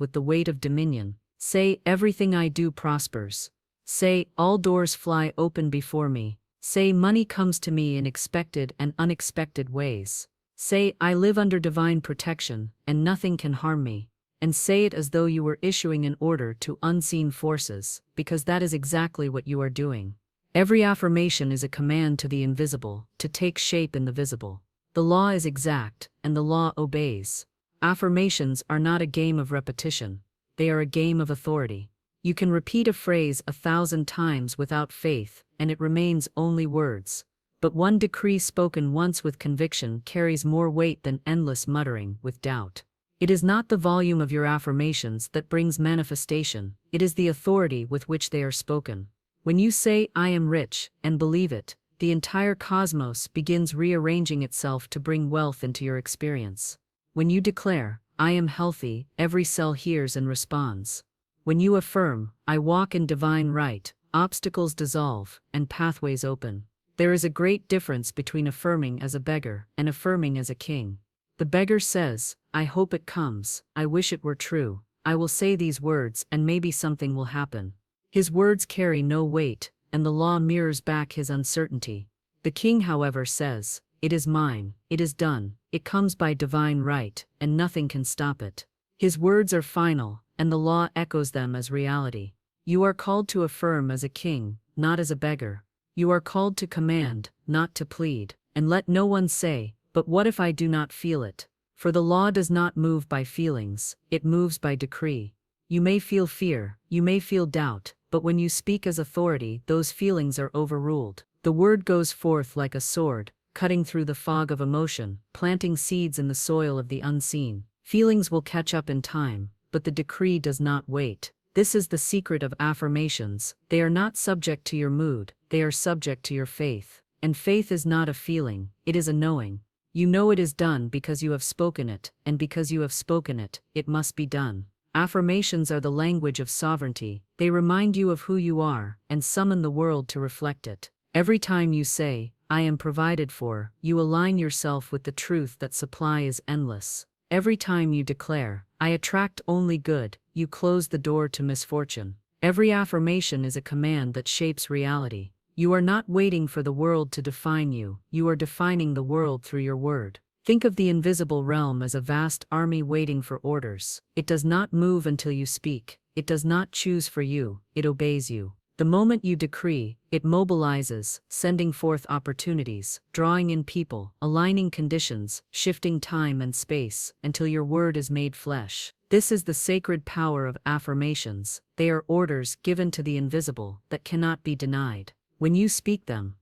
A: with the weight of dominion. Say, "Everything I do prospers." Say, "All doors fly open before me." Say, "Money comes to me in expected and unexpected ways." Say, "I live under divine protection, and nothing can harm me." And say it as though you were issuing an order to unseen forces, because that is exactly what you are doing. Every affirmation is a command to the invisible, to take shape in the visible. The law is exact, and the law obeys. Affirmations are not a game of repetition. They are a game of authority. You can repeat a phrase 1,000 times without faith, and it remains only words. But one decree spoken once with conviction carries more weight than endless muttering with doubt. It is not the volume of your affirmations that brings manifestation, it is the authority with which they are spoken. When you say, "I am rich," and believe it, the entire cosmos begins rearranging itself to bring wealth into your experience. When you declare, "I am healthy," every cell hears and responds. When you affirm, "I walk in divine right," obstacles dissolve, and pathways open. There is a great difference between affirming as a beggar and affirming as a king. The beggar says, "I hope it comes, I wish it were true, I will say these words and maybe something will happen." His words carry no weight, and the law mirrors back his uncertainty. The king, however, says, "It is mine, it is done, it comes by divine right, and nothing can stop it." His words are final, and the law echoes them as reality. You are called to affirm as a king, not as a beggar. You are called to command, not to plead. And let no one say, "But what if I do not feel it?" For the law does not move by feelings, it moves by decree. You may feel fear, you may feel doubt, but when you speak as authority, those feelings are overruled. The word goes forth like a sword, cutting through the fog of emotion, planting seeds in the soil of the unseen. Feelings will catch up in time, but the decree does not wait. This is the secret of affirmations. They are not subject to your mood, they are subject to your faith. And faith is not a feeling, it is a knowing. You know it is done because you have spoken it, and because you have spoken it, it must be done. Affirmations are the language of sovereignty. They remind you of who you are, and summon the world to reflect it. Every time you say, "I am provided for," you align yourself with the truth that supply is endless. Every time you declare, "I attract only good," you close the door to misfortune. Every affirmation is a command that shapes reality. You are not waiting for the world to define you, you are defining the world through your word. Think of the invisible realm as a vast army waiting for orders. It does not move until you speak. It does not choose for you, it obeys you. The moment you decree, it mobilizes, sending forth opportunities, drawing in people, aligning conditions, shifting time and space, until your word is made flesh. This is the sacred power of affirmations. They are orders given to the invisible that cannot be denied. When you speak them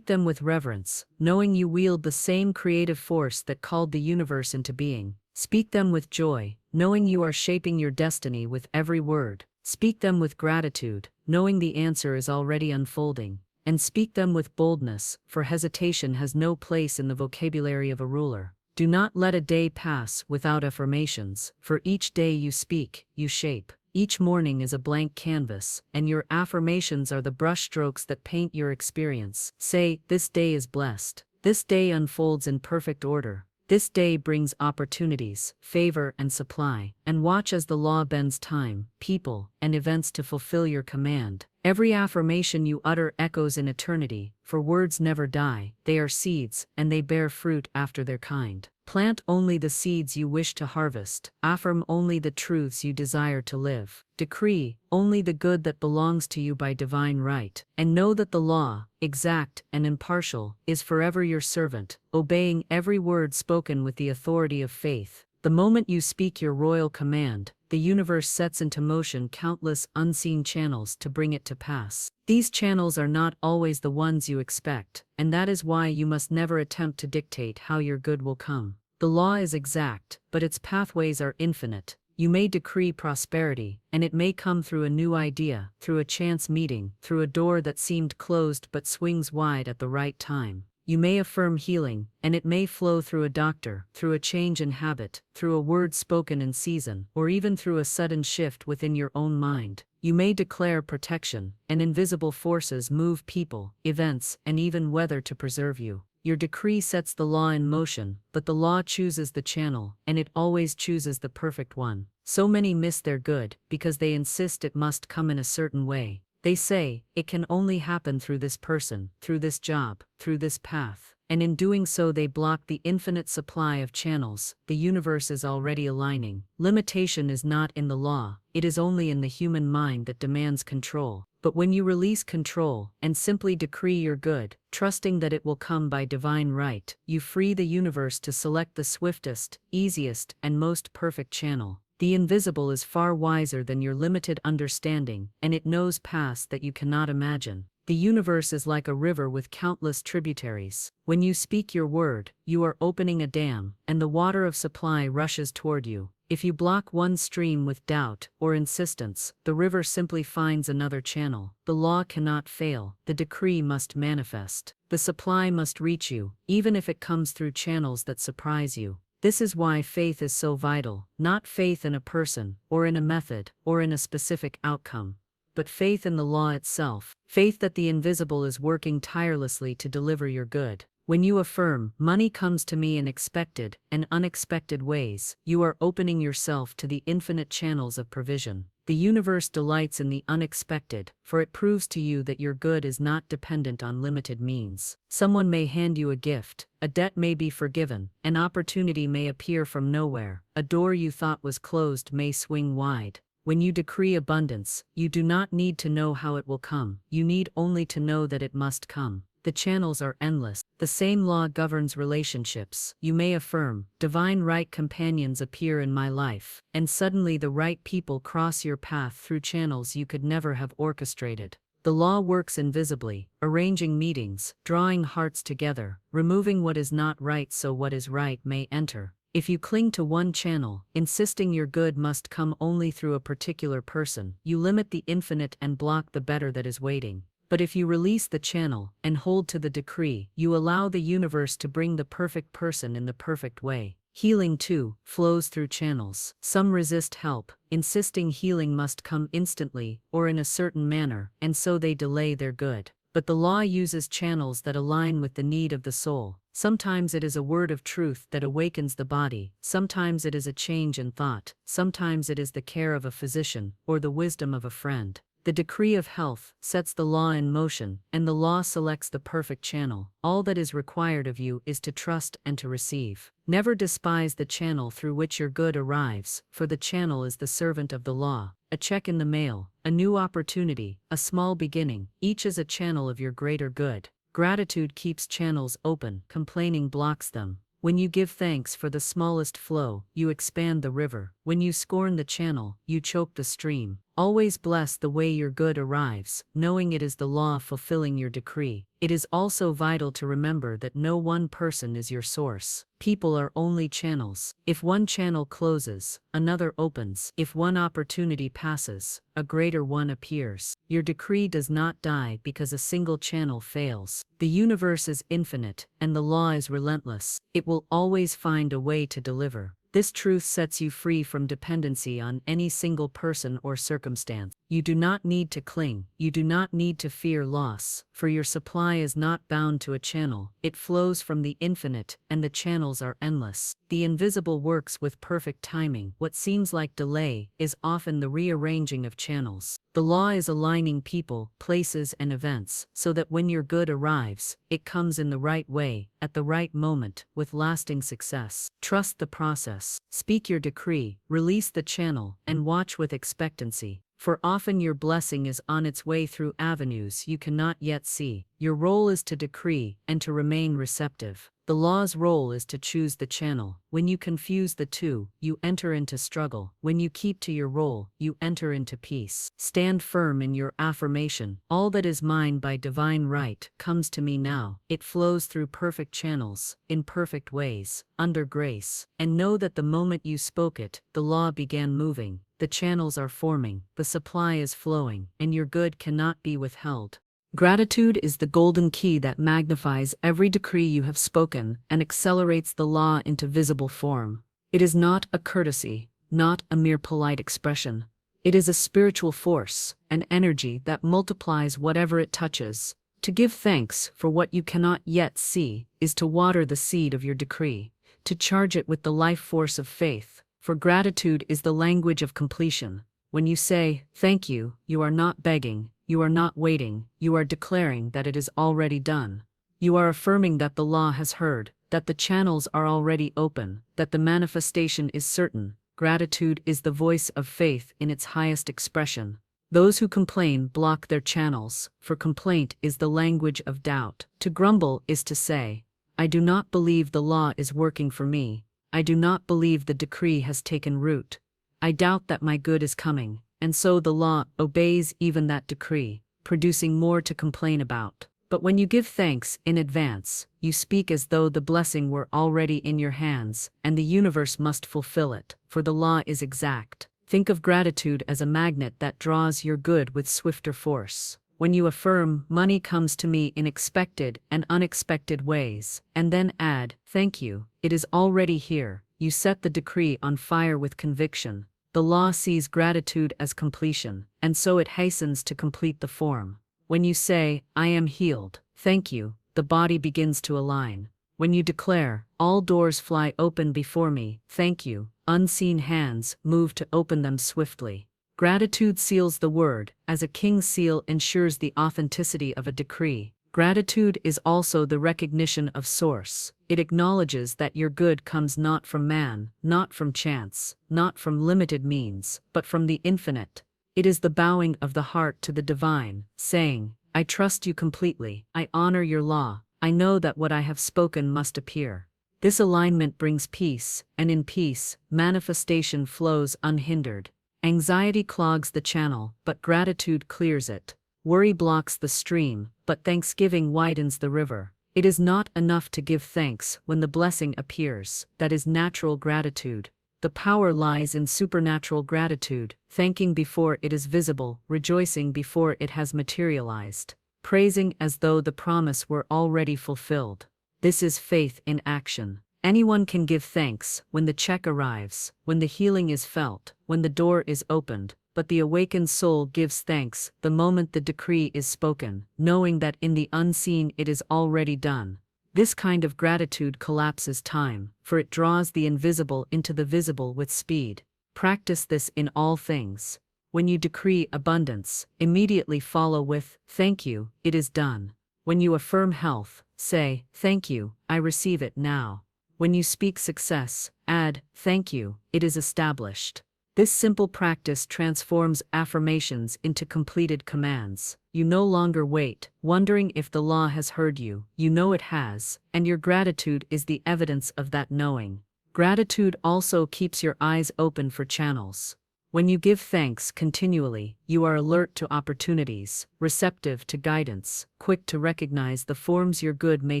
A: with reverence, knowing you wield the same creative force that called the universe into being. Speak them with joy, knowing you are shaping your destiny with every word. Speak them with gratitude, knowing the answer is already unfolding. And speak them with boldness, for hesitation has no place in the vocabulary of a ruler. Do not let a day pass without affirmations, for each day you speak, you shape. Each morning is a blank canvas, and your affirmations are the brushstrokes that paint your experience. Say, "This day is blessed. This day unfolds in perfect order. This day brings opportunities, favor, and supply." And watch as the law bends time, people, and events to fulfill your command. Every affirmation you utter echoes in eternity, for words never die, they are seeds, and they bear fruit after their kind. Plant only the seeds you wish to harvest. Affirm only the truths you desire to live. Decree only the good that belongs to you by divine right. And know that the law, exact and impartial, is forever your servant, obeying every word spoken with the authority of faith. The moment you speak your royal command, the universe sets into motion countless unseen channels to bring it to pass. These channels are not always the ones you expect, and that is why you must never attempt to dictate how your good will come. The law is exact, but its pathways are infinite. You may decree prosperity, and it may come through a new idea, through a chance meeting, through a door that seemed closed but swings wide at the right time. You may affirm healing, and it may flow through a doctor, through a change in habit, through a word spoken in season, or even through a sudden shift within your own mind. You may declare protection, and invisible forces move people, events, and even weather to preserve you. Your decree sets the law in motion, but the law chooses the channel, and it always chooses the perfect one. So many miss their good, because they insist it must come in a certain way. They say, it can only happen through this person, through this job, through this path. And in doing so they block the infinite supply of channels the universe is already aligning. Limitation is not in the law, it is only in the human mind that demands control. But when you release control, and simply decree your good, trusting that it will come by divine right, you free the universe to select the swiftest, easiest, and most perfect channel. The invisible is far wiser than your limited understanding, and it knows paths that you cannot imagine. The universe is like a river with countless tributaries. When you speak your word, you are opening a dam, and the water of supply rushes toward you. If you block one stream with doubt or insistence, the river simply finds another channel. The law cannot fail, the decree must manifest. The supply must reach you, even if it comes through channels that surprise you. This is why faith is so vital, not faith in a person, or in a method, or in a specific outcome, but faith in the law itself, faith that the invisible is working tirelessly to deliver your good. When you affirm, money comes to me in expected and unexpected ways, you are opening yourself to the infinite channels of provision. The universe delights in the unexpected, for it proves to you that your good is not dependent on limited means. Someone may hand you a gift, a debt may be forgiven, an opportunity may appear from nowhere, a door you thought was closed may swing wide. When you decree abundance, you do not need to know how it will come, you need only to know that it must come. The channels are endless. The same law governs relationships. You may affirm, divine right companions appear in my life, and suddenly the right people cross your path through channels you could never have orchestrated. The law works invisibly, arranging meetings, drawing hearts together, removing what is not right so what is right may enter. If you cling to one channel, insisting your good must come only through a particular person, you limit the infinite and block the better that is waiting. But if you release the channel and hold to the decree, you allow the universe to bring the perfect person in the perfect way. Healing, too, flows through channels. Some resist help, insisting healing must come instantly or in a certain manner, and so they delay their good. But the law uses channels that align with the need of the soul. Sometimes it is a word of truth that awakens the body, sometimes it is a change in thought, sometimes it is the care of a physician or the wisdom of a friend. The decree of health sets the law in motion, and the law selects the perfect channel. All that is required of you is to trust and to receive. Never despise the channel through which your good arrives, for the channel is the servant of the law. A check in the mail, a new opportunity, a small beginning, each is a channel of your greater good. Gratitude keeps channels open, complaining blocks them. When you give thanks for the smallest flow, you expand the river. When you scorn the channel, you choke the stream. Always bless the way your good arrives, knowing it is the law fulfilling your decree. It is also vital to remember that no one person is your source. People are only channels. If one channel closes, another opens. If one opportunity passes, a greater one appears. Your decree does not die because a single channel fails. The universe is infinite, and the law is relentless. It will always find a way to deliver. This truth sets you free from dependency on any single person or circumstance. You do not need to cling, you do not need to fear loss, for your supply is not bound to a channel, it flows from the infinite, and the channels are endless. The invisible works with perfect timing. What seems like delay is often the rearranging of channels. The law is aligning people, places, and events, so that when your good arrives, it comes in the right way, at the right moment, with lasting success. Trust the process. Speak your decree, release the channel, and watch with expectancy. For often your blessing is on its way through avenues you cannot yet see. Your role is to decree and to remain receptive. The law's role is to choose the channel. When you confuse the two, you enter into struggle. When you keep to your role, you enter into peace. Stand firm in your affirmation. All that is mine by divine right comes to me now. It flows through perfect channels, in perfect ways, under grace. And know that the moment you spoke it, the law began moving. The channels are forming, the supply is flowing, and your good cannot be withheld. Gratitude is the golden key that magnifies every decree you have spoken and accelerates the law into visible form. It is not a courtesy, not a mere polite expression. It is a spiritual force, an energy that multiplies whatever it touches. To give thanks for what you cannot yet see is to water the seed of your decree, to charge it with the life force of faith, for gratitude is the language of completion. When you say, "Thank you," you are not begging. You are not waiting, you are declaring that it is already done. You are affirming that the law has heard, that the channels are already open, that the manifestation is certain. Gratitude is the voice of faith in its highest expression. Those who complain block their channels, for complaint is the language of doubt. To grumble is to say, "I do not believe the law is working for me. I do not believe the decree has taken root. I doubt that my good is coming." And so the law obeys even that decree, producing more to complain about. But when you give thanks in advance, you speak as though the blessing were already in your hands, and the universe must fulfill it, for the law is exact. Think of gratitude as a magnet that draws your good with swifter force. When you affirm, "Money comes to me in expected and unexpected ways," and then add, "Thank you, it is already here," you set the decree on fire with conviction. The law sees gratitude as completion, and so it hastens to complete the form. When you say, "I am healed, thank you," the body begins to align. When you declare, "All doors fly open before me, thank you," unseen hands move to open them swiftly. Gratitude seals the word, as a king's seal ensures the authenticity of a decree. Gratitude is also the recognition of source. It acknowledges that your good comes not from man, not from chance, not from limited means, but from the infinite. It is the bowing of the heart to the divine, saying, "I trust you completely, I honor your law, I know that what I have spoken must appear." This alignment brings peace, and in peace, manifestation flows unhindered. Anxiety clogs the channel, but gratitude clears it. Worry blocks the stream, but thanksgiving widens the river. It is not enough to give thanks when the blessing appears. That is natural gratitude. The power lies in supernatural gratitude, thanking before it is visible, rejoicing before it has materialized, praising as though the promise were already fulfilled. This is faith in action. Anyone can give thanks when the check arrives, when the healing is felt, when the door is opened. But the awakened soul gives thanks the moment the decree is spoken, knowing that in the unseen it is already done. This kind of gratitude collapses time, for it draws the invisible into the visible with speed. Practice this in all things. When you decree abundance, immediately follow with, "Thank you, it is done." When you affirm health, say, "Thank you, I receive it now." When you speak success, add, "Thank you, it is established." This simple practice transforms affirmations into completed commands. You no longer wait, wondering if the law has heard you. You know it has, and your gratitude is the evidence of that knowing. Gratitude also keeps your eyes open for channels. When you give thanks continually, you are alert to opportunities, receptive to guidance, quick to recognize the forms your good may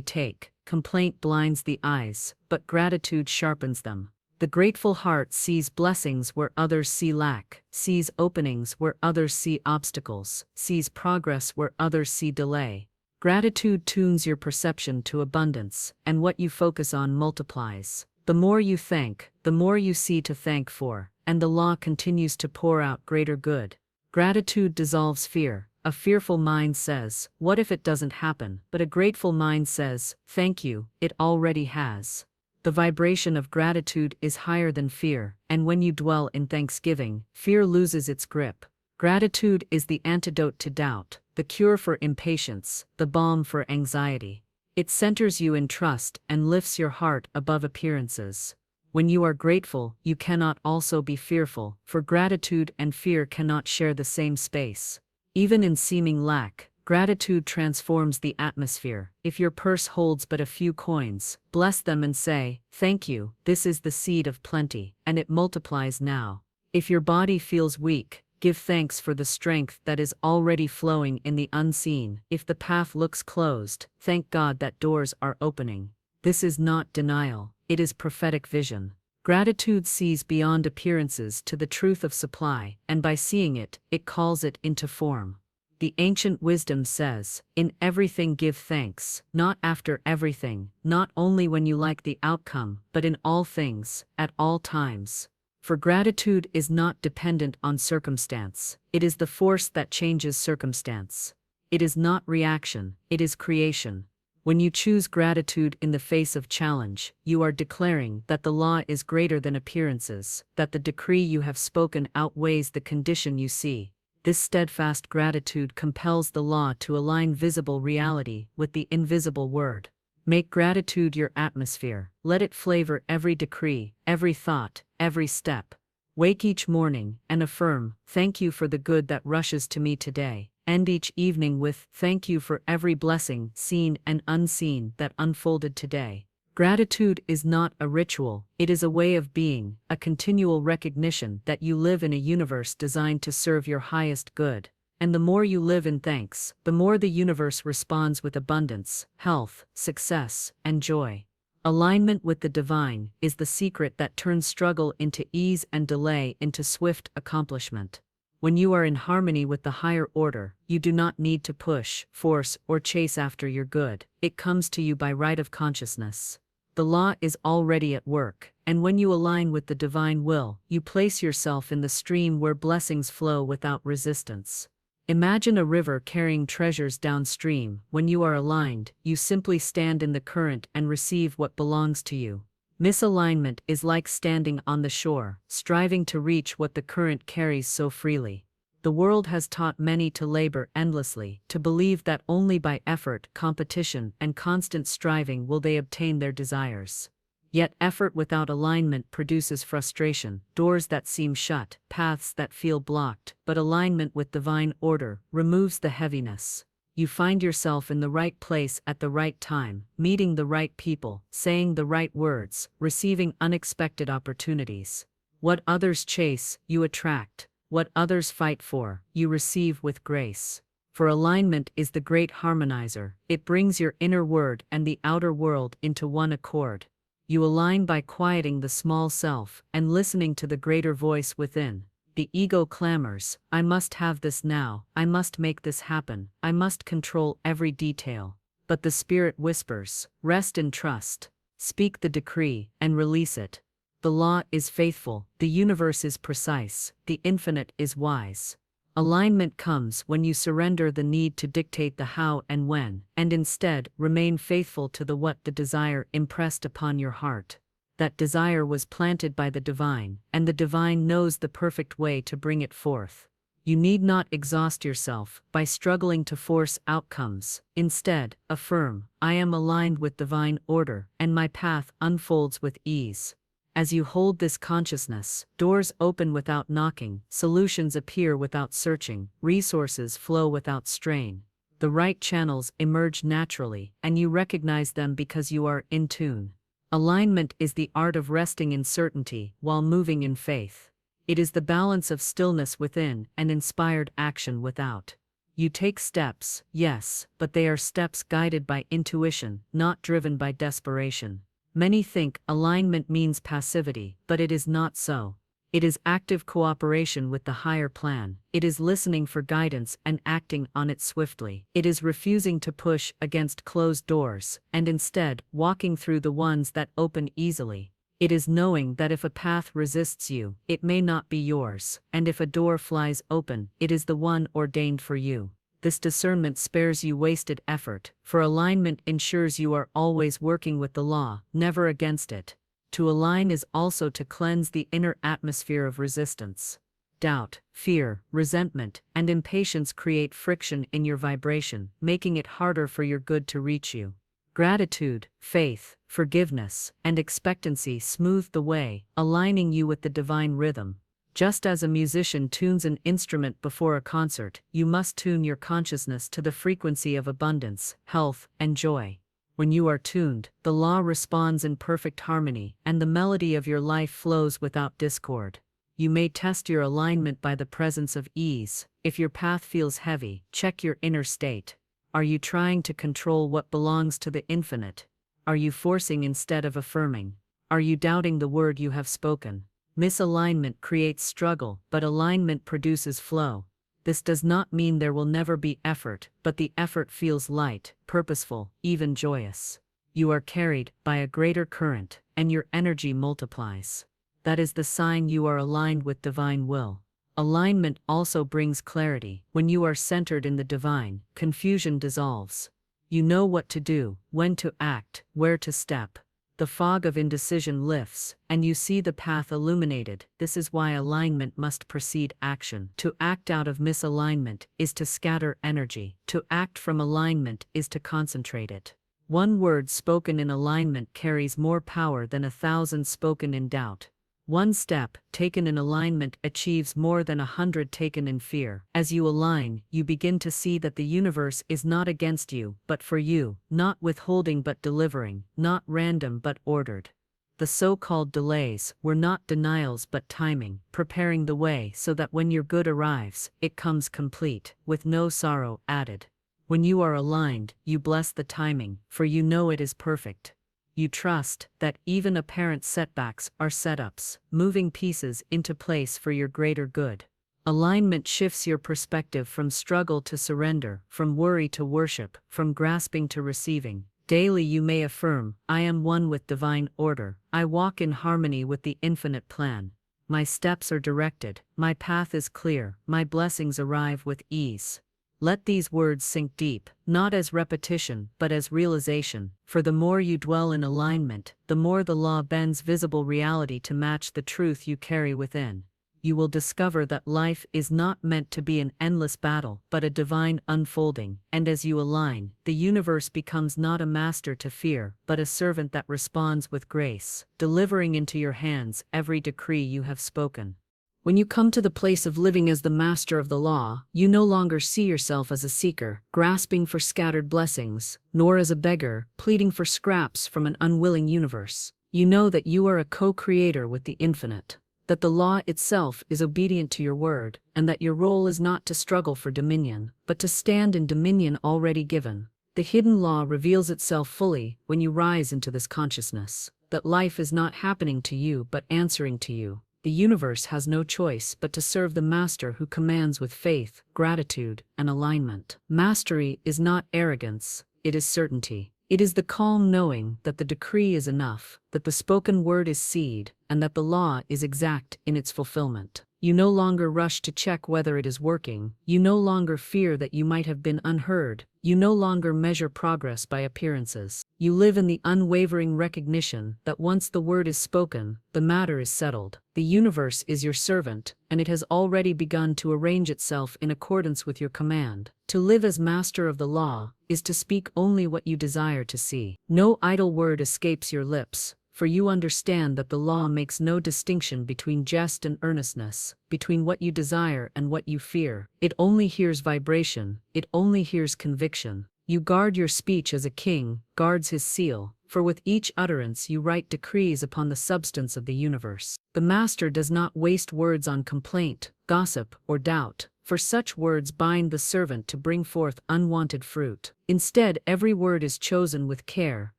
A: take. Complaint blinds the eyes, but gratitude sharpens them. The grateful heart sees blessings where others see lack, sees openings where others see obstacles, sees progress where others see delay. Gratitude tunes your perception to abundance, and what you focus on multiplies. The more you thank, the more you see to thank for, and the law continues to pour out greater good. Gratitude dissolves fear. A fearful mind says, "What if it doesn't happen?" But a grateful mind says, "Thank you, it already has." The vibration of gratitude is higher than fear, and when you dwell in thanksgiving, fear loses its grip. Gratitude is the antidote to doubt, the cure for impatience, the balm for anxiety. It centers you in trust and lifts your heart above appearances. When you are grateful, you cannot also be fearful, for gratitude and fear cannot share the same space. Even in seeming lack, Gratitude transforms the atmosphere. If your purse holds but a few coins, bless them and say, "Thank you, this is the seed of plenty, and it multiplies now." If your body feels weak, give thanks for the strength that is already flowing in the unseen. If the path looks closed, thank God that doors are opening. This is not denial, it is prophetic vision. Gratitude sees beyond appearances to the truth of supply, and by seeing it, it calls it into form. The ancient wisdom says, "In everything give thanks, not after everything, not only when you like the outcome, but in all things, at all times." For gratitude is not dependent on circumstance, it is the force that changes circumstance. It is not reaction, it is creation. When you choose gratitude in the face of challenge, you are declaring that the law is greater than appearances, that the decree you have spoken outweighs the condition you see. This steadfast gratitude compels the law to align visible reality with the invisible word. Make gratitude your atmosphere. Let it flavor every decree, every thought, every step. Wake each morning and affirm, "Thank you for the good that rushes to me today." End each evening with, "Thank you for every blessing, seen and unseen, that unfolded today." Gratitude is not a ritual, it is a way of being, a continual recognition that you live in a universe designed to serve your highest good. And the more you live in thanks, the more the universe responds with abundance, health, success, and joy. Alignment with the divine is the secret that turns struggle into ease and delay into swift accomplishment. When you are in harmony with the higher order, you do not need to push, force, or chase after your good. It comes to you by right of consciousness. The law is already at work, and when you align with the divine will, you place yourself in the stream where blessings flow without resistance. Imagine a river carrying treasures downstream. When you are aligned, you simply stand in the current and receive what belongs to you. Misalignment is like standing on the shore, striving to reach what the current carries so freely. The world has taught many to labor endlessly, to believe that only by effort, competition, and constant striving will they obtain their desires. Yet effort without alignment produces frustration, doors that seem shut, paths that feel blocked, but alignment with divine order removes the heaviness. You find yourself in the right place at the right time, meeting the right people, saying the right words, receiving unexpected opportunities. What others chase, you attract. What others fight for, you receive with grace. For alignment is the great harmonizer. It brings your inner word and the outer world into one accord. You align by quieting the small self and listening to the greater voice within. The ego clamors, "I must have this now, I must make this happen, I must control every detail." But the spirit whispers, "Rest and trust. Speak the decree and release it. The law is faithful, the universe is precise, the infinite is wise." Alignment comes when you surrender the need to dictate the how and when, and instead remain faithful to the what, the desire impressed upon your heart. That desire was planted by the divine, and the divine knows the perfect way to bring it forth. You need not exhaust yourself by struggling to force outcomes. Instead, affirm, "I am aligned with divine order, and my path unfolds with ease." As you hold this consciousness, doors open without knocking, solutions appear without searching, resources flow without strain. The right channels emerge naturally, and you recognize them because you are in tune. Alignment is the art of resting in certainty while moving in faith. It is the balance of stillness within and inspired action without. You take steps, yes, but they are steps guided by intuition, not driven by desperation. Many think alignment means passivity, but it is not so. It is active cooperation with the higher plan. It is listening for guidance and acting on it swiftly. It is refusing to push against closed doors, and instead walking through the ones that open easily. It is knowing that if a path resists you, it may not be yours, and if a door flies open, it is the one ordained for you. This discernment spares you wasted effort, for alignment ensures you are always working with the law, never against it. To align is also to cleanse the inner atmosphere of resistance. Doubt, fear, resentment, and impatience create friction in your vibration, making it harder for your good to reach you. Gratitude, faith, forgiveness, and expectancy smooth the way, aligning you with the divine rhythm. Just as a musician tunes an instrument before a concert, you must tune your consciousness to the frequency of abundance, health, and joy. When you are tuned, the law responds in perfect harmony, and the melody of your life flows without discord. You may test your alignment by the presence of ease. If your path feels heavy, check your inner state. Are you trying to control what belongs to the infinite? Are you forcing instead of affirming? Are you doubting the word you have spoken? Misalignment creates struggle, but alignment produces flow. This does not mean there will never be effort, but the effort feels light, purposeful, even joyous. You are carried by a greater current, and your energy multiplies. That is the sign you are aligned with divine will. Alignment also brings clarity. When you are centered in the divine, confusion dissolves. You know what to do, when to act, where to step. The fog of indecision lifts, and you see the path illuminated. This is why alignment must precede action. To act out of misalignment is to scatter energy. To act from alignment is to concentrate it. One word spoken in alignment carries more power than 1,000 spoken in doubt. One step taken in alignment achieves more than 100 taken in fear. As you align, you begin to see that the universe is not against you, but for you, not withholding but delivering, not random but ordered. The so-called delays were not denials but timing, preparing the way so that when your good arrives, it comes complete, with no sorrow added. When you are aligned, you bless the timing, for you know it is perfect. You trust that even apparent setbacks are setups, moving pieces into place for your greater good. Alignment shifts your perspective from struggle to surrender, from worry to worship, from grasping to receiving. Daily you may affirm, I am one with divine order. I walk in harmony with the infinite plan. My steps are directed, my path is clear, my blessings arrive with ease. Let these words sink deep, not as repetition, but as realization, for the more you dwell in alignment, the more the law bends visible reality to match the truth you carry within. You will discover that life is not meant to be an endless battle, but a divine unfolding, and as you align, the universe becomes not a master to fear, but a servant that responds with grace, delivering into your hands every decree you have spoken. When you come to the place of living as the master of the law, you no longer see yourself as a seeker, grasping for scattered blessings, nor as a beggar, pleading for scraps from an unwilling universe. You know that you are a co-creator with the infinite, that the law itself is obedient to your word, and that your role is not to struggle for dominion, but to stand in dominion already given. The hidden law reveals itself fully when you rise into this consciousness, that life is not happening to you but answering to you. The universe has no choice but to serve the master who commands with faith, gratitude, and alignment. Mastery is not arrogance, it is certainty. It is the calm knowing that the decree is enough, that the spoken word is seed, and that the law is exact in its fulfillment. You no longer rush to check whether it is working. You no longer fear that you might have been unheard. You no longer measure progress by appearances. You live in the unwavering recognition that once the word is spoken, the matter is settled. The universe is your servant, and it has already begun to arrange itself in accordance with your command. To live as master of the law is to speak only what you desire to see. No idle word escapes your lips, for you understand that the law makes no distinction between jest and earnestness, between what you desire and what you fear. It only hears vibration, it only hears conviction. You guard your speech as a king guards his seal, for with each utterance you write decrees upon the substance of the universe. The master does not waste words on complaint, gossip, or doubt, for such words bind the servant to bring forth unwanted fruit. Instead, every word is chosen with care.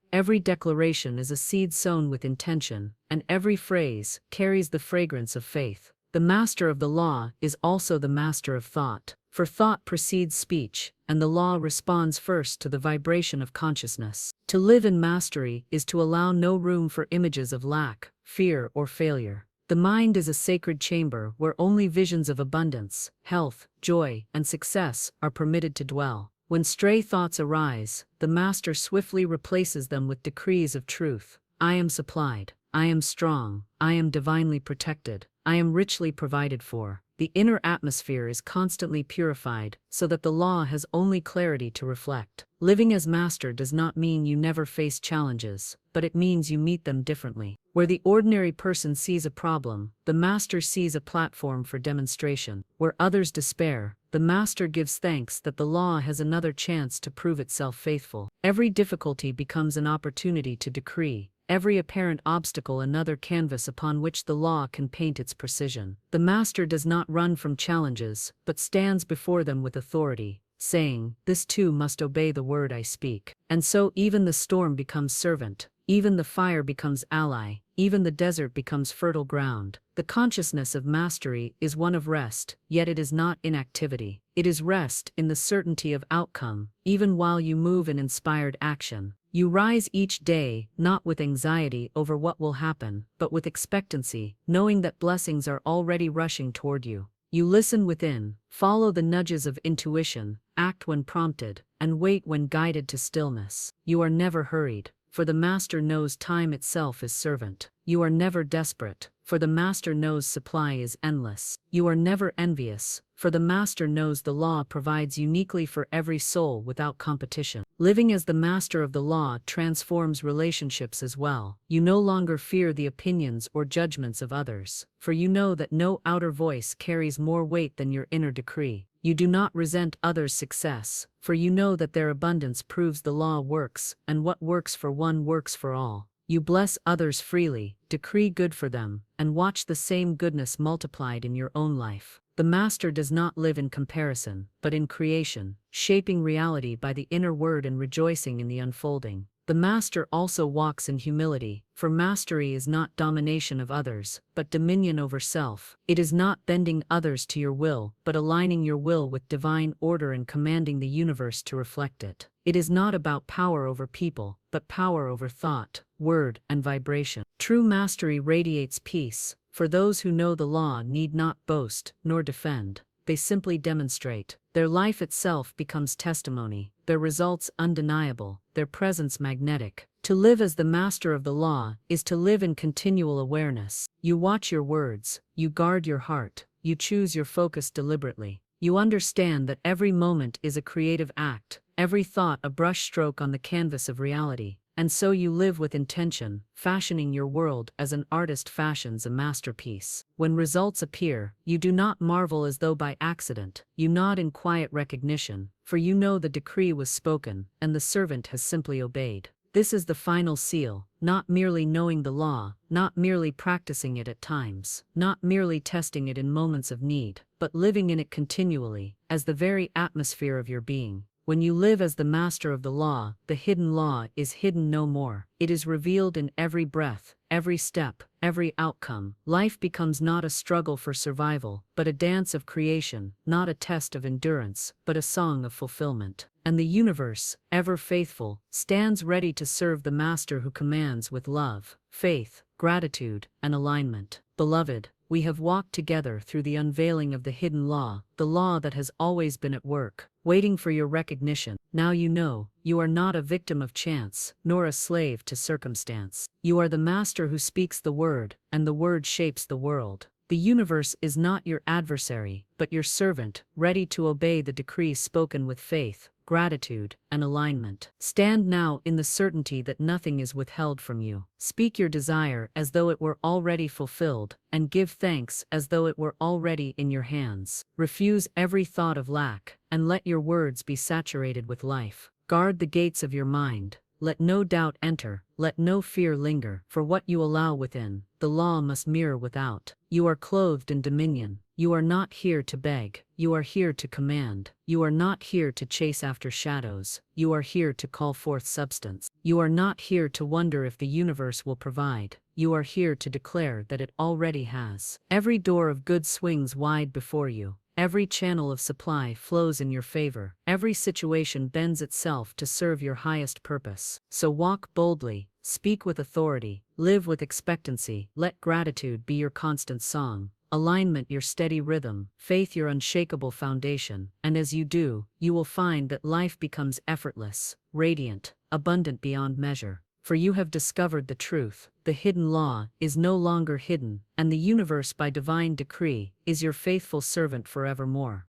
A: Every declaration is a seed sown with intention, and every phrase carries the fragrance of faith. The master of the law is also the master of thought, for thought precedes speech, and the law responds first to the vibration of consciousness. To live in mastery is to allow no room for images of lack, fear, or failure. The mind is a sacred chamber where only visions of abundance, health, joy, and success are permitted to dwell. When stray thoughts arise, the master swiftly replaces them with decrees of truth. I am supplied. I am strong. I am divinely protected. I am richly provided for. The inner atmosphere is constantly purified, so that the law has only clarity to reflect. Living as master does not mean you never face challenges, but it means you meet them differently. Where the ordinary person sees a problem, the master sees a platform for demonstration. Where others despair, the master gives thanks that the law has another chance to prove itself faithful. Every difficulty becomes an opportunity to decree, every apparent obstacle another canvas upon which the law can paint its precision. The master does not run from challenges, but stands before them with authority, saying, "This too must obey the word I speak." And so even the storm becomes servant, even the fire becomes ally, even the desert becomes fertile ground. The consciousness of mastery is one of rest, yet it is not inactivity. It is rest in the certainty of outcome, even while you move in inspired action. You rise each day, not with anxiety over what will happen, but with expectancy, knowing that blessings are already rushing toward you. You listen within, follow the nudges of intuition, act when prompted, and wait when guided to stillness. You are never hurried, for the master knows time itself is servant. You are never desperate, for the master knows supply is endless. You are never envious, for the master knows the law provides uniquely for every soul without competition. Living as the master of the law transforms relationships as well. You no longer fear the opinions or judgments of others, for you know that no outer voice carries more weight than your inner decree. You do not resent others' success, for you know that their abundance proves the law works, and what works for one works for all. You bless others freely, decree good for them, and watch the same goodness multiplied in your own life. The master does not live in comparison, but in creation, shaping reality by the inner word and rejoicing in the unfolding. The master also walks in humility, for mastery is not domination of others, but dominion over self. It is not bending others to your will, but aligning your will with divine order and commanding the universe to reflect it. It is not about power over people, but power over thought, word, and vibration. True mastery radiates peace, for those who know the law need not boast nor defend. They simply demonstrate. Their life itself becomes testimony, their results undeniable, their presence magnetic. To live as the master of the law is to live in continual awareness. You watch your words, you guard your heart, you choose your focus deliberately. You understand that every moment is a creative act, every thought a brushstroke on the canvas of reality. And so you live with intention, fashioning your world as an artist fashions a masterpiece. When results appear, you do not marvel as though by accident. You nod in quiet recognition, for you know the decree was spoken, and the servant has simply obeyed. This is the final seal, not merely knowing the law, not merely practicing it at times, not merely testing it in moments of need, but living in it continually, as the very atmosphere of your being. When you live as the master of the law is hidden no more. It is revealed in every breath, every step, every outcome. Life becomes not a struggle for survival, but a dance of creation, not a test of endurance, but a song of fulfillment. And the universe, ever faithful, stands ready to serve the master who commands with love, faith, gratitude, and alignment. Beloved, we have walked together through the unveiling of the hidden law, the law that has always been at work, waiting for your recognition. Now you know, you are not a victim of chance, nor a slave to circumstance. You are the master who speaks the word, and the word shapes the world. The universe is not your adversary, but your servant, ready to obey the decrees spoken with faith, gratitude, and alignment. Stand now in the certainty that nothing is withheld from you. Speak your desire as though it were already fulfilled, and give thanks as though it were already in your hands. Refuse every thought of lack, and let your words be saturated with life. Guard the gates of your mind. Let no doubt enter, let no fear linger, for what you allow within, the law must mirror without. You are clothed in dominion. You are not here to beg, you are here to command. You are not here to chase after shadows, you are here to call forth substance. You are not here to wonder if the universe will provide, you are here to declare that it already has. Every door of good swings wide before you. Every channel of supply flows in your favor. Every situation bends itself to serve your highest purpose. So walk boldly, speak with authority, live with expectancy. Let gratitude be your constant song, alignment your steady rhythm, faith your unshakable foundation. And as you do, you will find that life becomes effortless, radiant, abundant beyond measure. for you have discovered the truth. The hidden law is no longer hidden, and the universe by divine decree is your faithful servant forevermore.